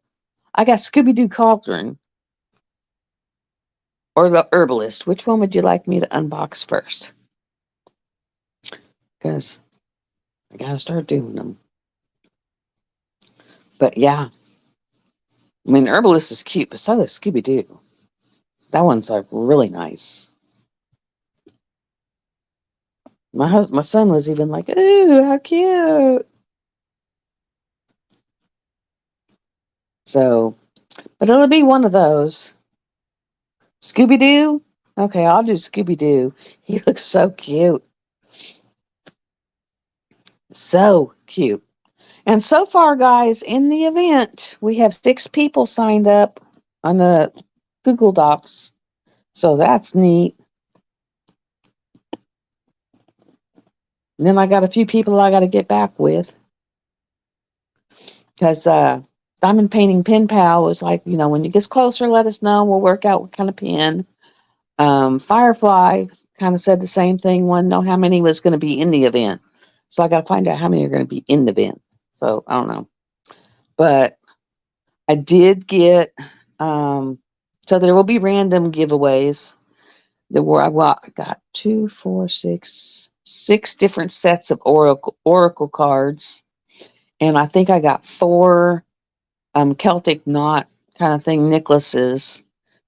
I got Scooby Doo Cauldron or the Herbalist. Which one would you like me to unbox first? Because I got to start doing them. But yeah, I mean, Herbalist is cute, but so is Scooby Doo. That one's like really nice. My son was even like, "Ooh, how cute!" So, but it'll be one of those. Scooby Doo. Okay, I'll do Scooby Doo. He looks so cute, so cute. And so far, guys, in the event, we have 6 people signed up on the Google Docs. So that's neat. And then I got a few people I got to get back with. Because Diamond Painting Pen Pal was like, when it gets closer, let us know. We'll work out what kind of pen. Firefly kind of said the same thing. Wanted to know how many was going to be in the event. So I got to find out how many are going to be in the event. So I don't know. But I did get, so there will be random giveaways. There were, I got 2, 4, 6 different sets of oracle cards. And I think I got 4 Celtic knot kind of thing necklaces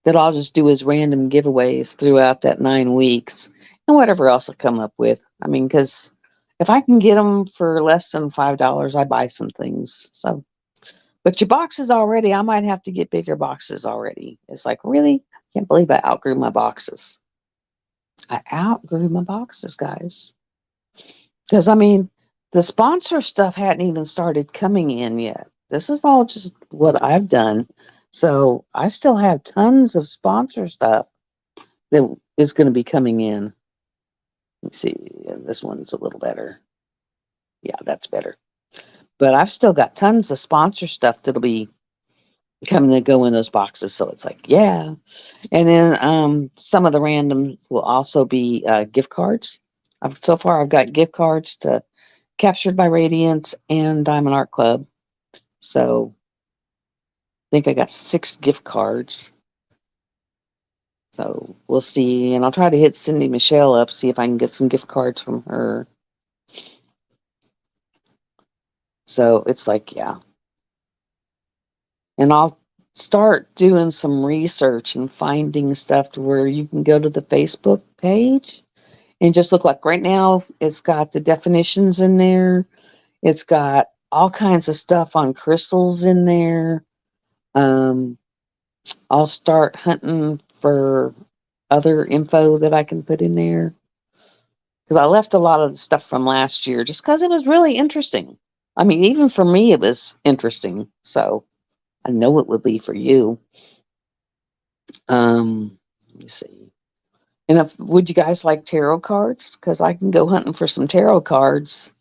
that I'll just do as random giveaways throughout that 9 weeks and whatever else I come up with. I mean, because if I can get them for less than $5, I buy some things. So, but your boxes already, I might have to get bigger boxes already. It's like, really? I can't believe I outgrew my boxes. I outgrew my boxes, guys. Because, I mean, the sponsor stuff hadn't even started coming in yet. This is all just what I've done. So I still have tons of sponsor stuff that is going to be coming in. Let's see. This one's a little better. Yeah, that's better. But I've still got tons of sponsor stuff that'll be coming to go in those boxes. So it's like, yeah. And then some of the random will also be gift cards. So far, I've got gift cards to Captured by Radiance and Diamond Art Club. So I think I got 6 gift cards. So we'll see. And I'll try to hit Cindy Michelle up, see if I can get some gift cards from her. So it's like, yeah. And I'll start doing some research and finding stuff to where you can go to the Facebook page and just look. Like right now, it's got the definitions in there. It's got all kinds of stuff on crystals in there. I'll start hunting for other info that I can put in there. Because I left a lot of the stuff from last year just because it was really interesting. I mean, even for me, it was interesting. So I know it would be for you. Let me see. And would you guys like tarot cards? Because I can go hunting for some tarot cards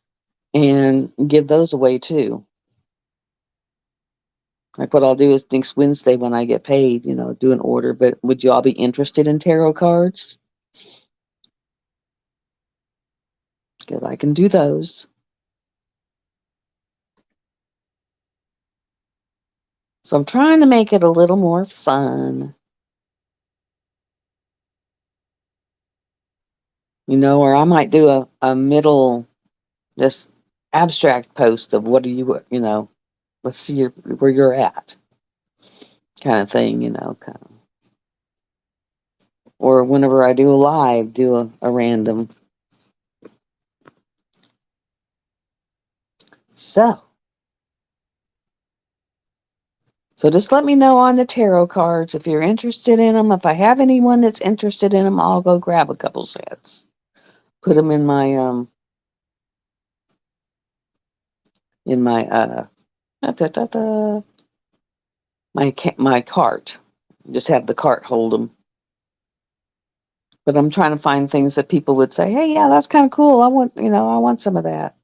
and give those away too. Like what I'll do is next Wednesday when I get paid, do an order. But would you all be interested in tarot cards? Because I can do those. So I'm trying to make it a little more fun. Or I might do a middle, just abstract post of what are you, let's see where you're at kind of thing, kind of. Or whenever I do a live, do a random. So just let me know on the tarot cards if you're interested in them. If I have anyone that's interested in them, I'll go grab a couple sets. Put them in my Da, da, da, da. My cart. Just have the cart hold them. But I'm trying to find things that people would say, "Hey, yeah, that's kind of cool. I want some of that."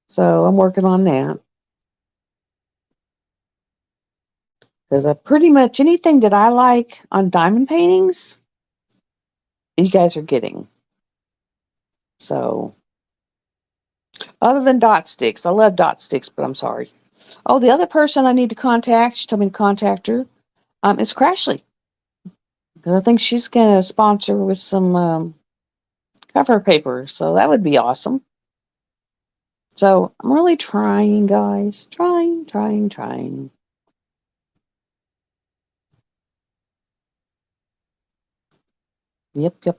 So I'm working on that because I pretty much anything that I like on diamond paintings, you guys are getting. So other than dot sticks, I love dot sticks, but I'm sorry. Oh, the other person I need to contact, she told me to contact her, is Crashly. Because I think she's going to sponsor with some cover paper. So that would be awesome. So I'm really trying, guys. Trying. Yep.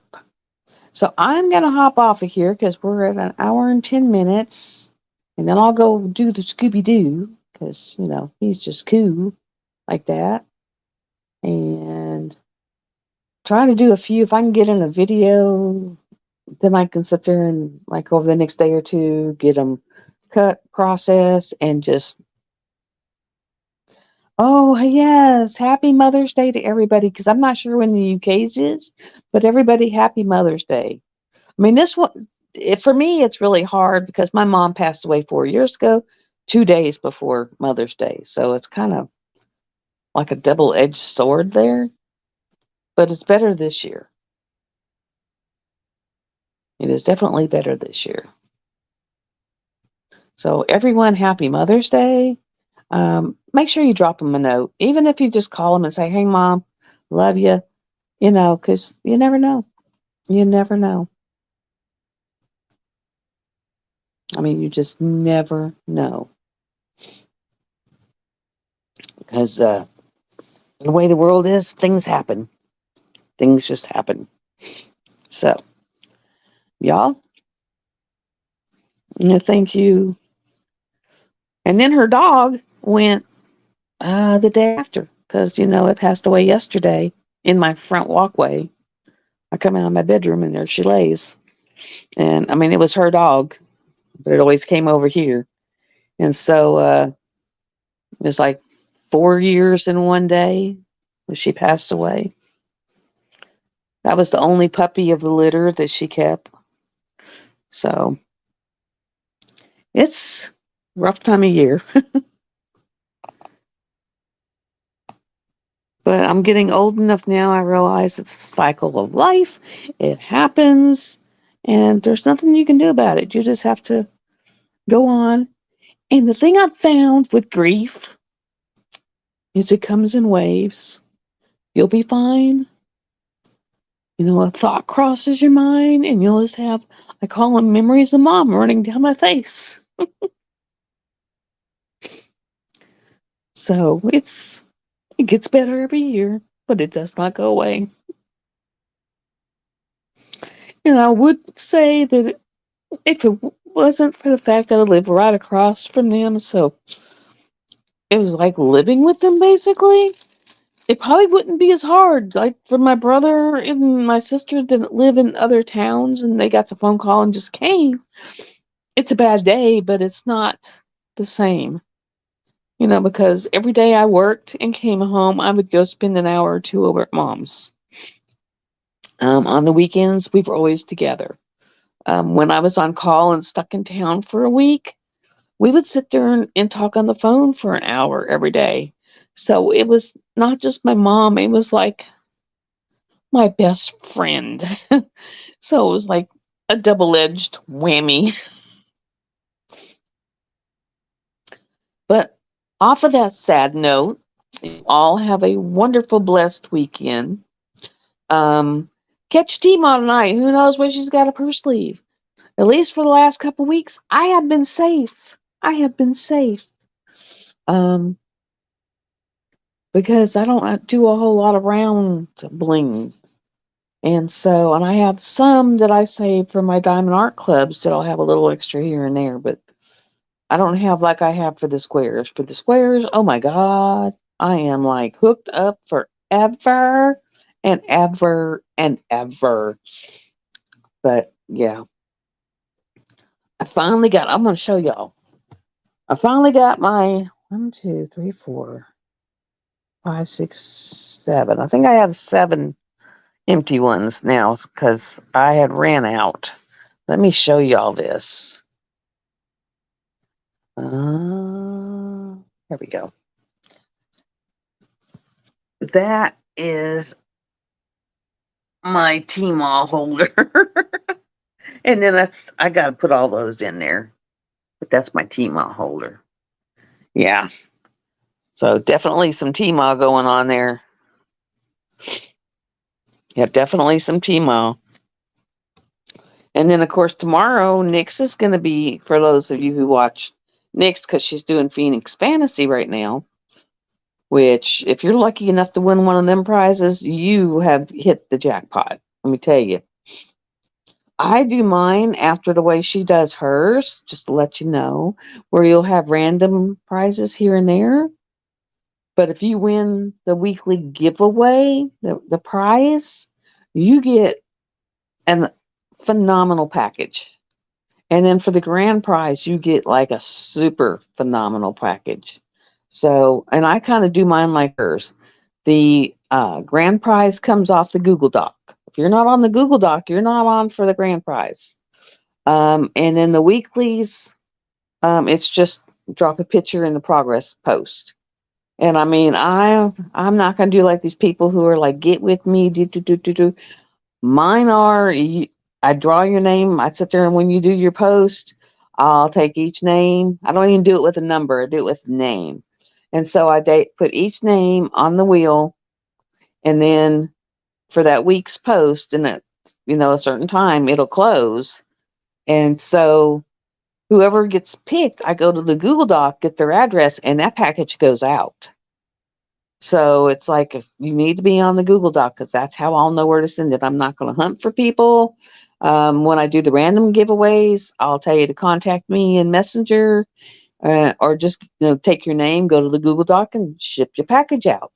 So I'm going to hop off of here because we're at an hour and 10 minutes. And then I'll go do the Scooby Doo because, he's just cool like that. And try to do a few. If I can get in a video, then I can sit there and, like, over the next day or two, get them cut, processed, and just, oh, yes, happy Mother's Day to everybody. Because I'm not sure when the UK's is, but everybody, happy Mother's Day. I mean, this one, for me, it's really hard because my mom passed away 4 years ago, 2 days before Mother's Day. So it's kind of like a double-edged sword there, but it's better this year. It is definitely better this year. So everyone, happy Mother's Day. Make sure you drop them a note, even if you just call them and say, "Hey, Mom, love you," because you never know. You never know. I mean, you just never know. Because the way the world is, things happen. Things just happen. So, y'all, thank you. And then her dog went the day after because, it passed away yesterday in my front walkway. I come out of my bedroom and there she lays. And I mean, it was her dog, but it always came over here. And so it was like 4 years in one day when she passed away. That was the only puppy of the litter that she kept. So it's a rough time of year. But I'm getting old enough now, I realize it's a cycle of life. It happens, and there's nothing you can do about it. You just have to go on. And the thing I've found with grief is it comes in waves. You'll be fine. A thought crosses your mind, and you'll just have, I call them memories of mom running down my face. So it gets better every year, but it does not go away. And I would say that if it wasn't for the fact that I live right across from them, so it was like living with them basically, it probably wouldn't be as hard. Like for my brother and my sister that live in other towns and they got the phone call and just came. It's a bad day, but it's not the same. Because every day I worked and came home, I would go spend an hour or two over at mom's. On the weekends, we were always together. When I was on call and stuck in town for a week, we would sit there and talk on the phone for an hour every day. So it was not just my mom, it was like my best friend. So it was like a double-edged whammy. But off of that sad note, you all have a wonderful, blessed weekend. Catch Tima tonight. Who knows what she's got up her sleeve? At least for the last couple weeks, I have been safe. I have been safe. Because I don't do a whole lot of round bling. And I have some that I save for my Diamond Art Clubs that I'll have a little extra here and there, but I don't have like I have for the squares. For the squares, oh my God, I am like hooked up forever and ever and ever. But yeah, I'm going to show y'all. I finally got my 1, 2, 3, 4, 5, 6, 7. I think I have 7 empty ones now because I had ran out. Let me show y'all this. There we go. That is my Tmall holder. And then I got to put all those in there. But that's my Tmall holder. Yeah. So definitely some Tmall going on there. Yeah, definitely some Tmall. And then, of course, tomorrow, Nyx is going to be, for those of you who watch Nyx, because she's doing Phoenix Fantasy right now, which, if you're lucky enough to win one of them prizes, you have hit the jackpot. Let me tell you. I do mine after the way she does hers, just to let you know, where you'll have random prizes here and there. But if you win the weekly giveaway, the prize, you get a phenomenal package. And then for the grand prize, you get like a super phenomenal package. So, and I kind of do mine like hers. The grand prize comes off the Google Doc. If you're not on the Google Doc, you're not on for the grand prize. And then the weeklies, it's just drop a picture in the progress post. And I mean, I'm not gonna do like these people who are like, get with me, do. Mine are, I draw your name. I sit there, and when you do your post, I'll take each name. I don't even do it with a number. I do it with name. And so I put each name on the wheel, and then for that week's post, and at a certain time, it'll close. And so whoever gets picked, I go to the Google Doc, get their address, and that package goes out. So it's like, if you need to be on the Google Doc, because that's how I'll know where to send it. I'm not going to hunt for people. When I do the random giveaways, I'll tell you to contact me in Messenger, or just take your name, go to the Google Doc, and ship your package out.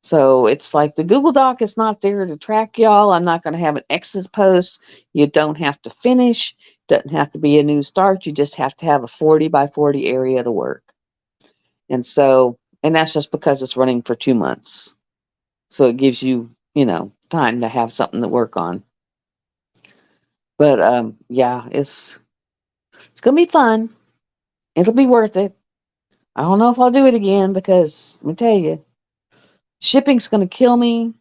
So it's like the Google Doc is not there to track y'all. I'm not going to have an exit post. You don't have to finish. Doesn't have to be a new start. You just have to have a 40 by 40 area to work. And so, and that's just because it's running for 2 months. So it gives you, time to have something to work on. But yeah, it's going to be fun. It'll be worth it. I don't know if I'll do it again because let me tell you, shipping's going to kill me.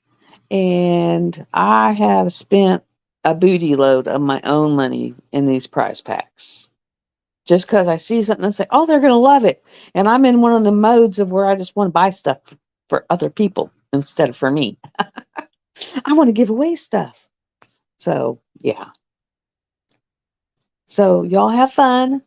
And I have spent a booty load of my own money in these prize packs. Just because I see something and say, oh, they're going to love it. And I'm in one of the modes of where I just want to buy stuff for other people instead of for me. I want to give away stuff. So, yeah. So, y'all have fun.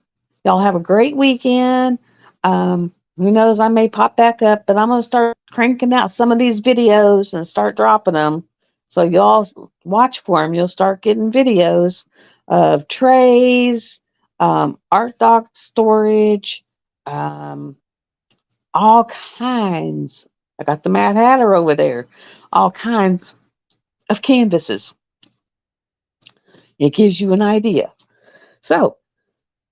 Y'all have a great weekend. Who knows, I may pop back up, but I'm going to start cranking out some of these videos and start dropping them. So, y'all watch for them. You'll start getting videos of trays, art dock storage, all kinds. I got the Mad Hatter over there. All kinds of canvases. It gives you an idea. So,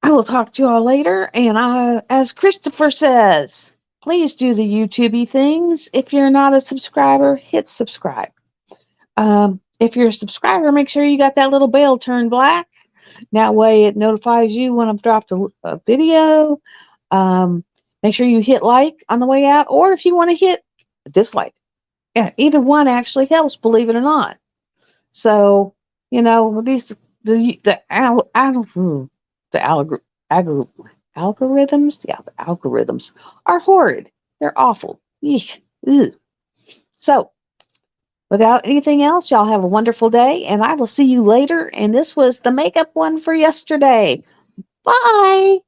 I will talk to you all later. And as Christopher says, please do the YouTubey things. If you're not a subscriber, hit subscribe. If you're a subscriber, make sure you got that little bell turned black. That way it notifies you when I've dropped a video. Make sure you hit like on the way out, or if you want to hit dislike. Yeah, either one actually helps, believe it or not. So, these the algorithms, yeah, the algorithms are horrid. They're awful. Eesh. Ugh. So, without anything else, y'all have a wonderful day, and I will see you later. And this was the makeup one for yesterday. Bye.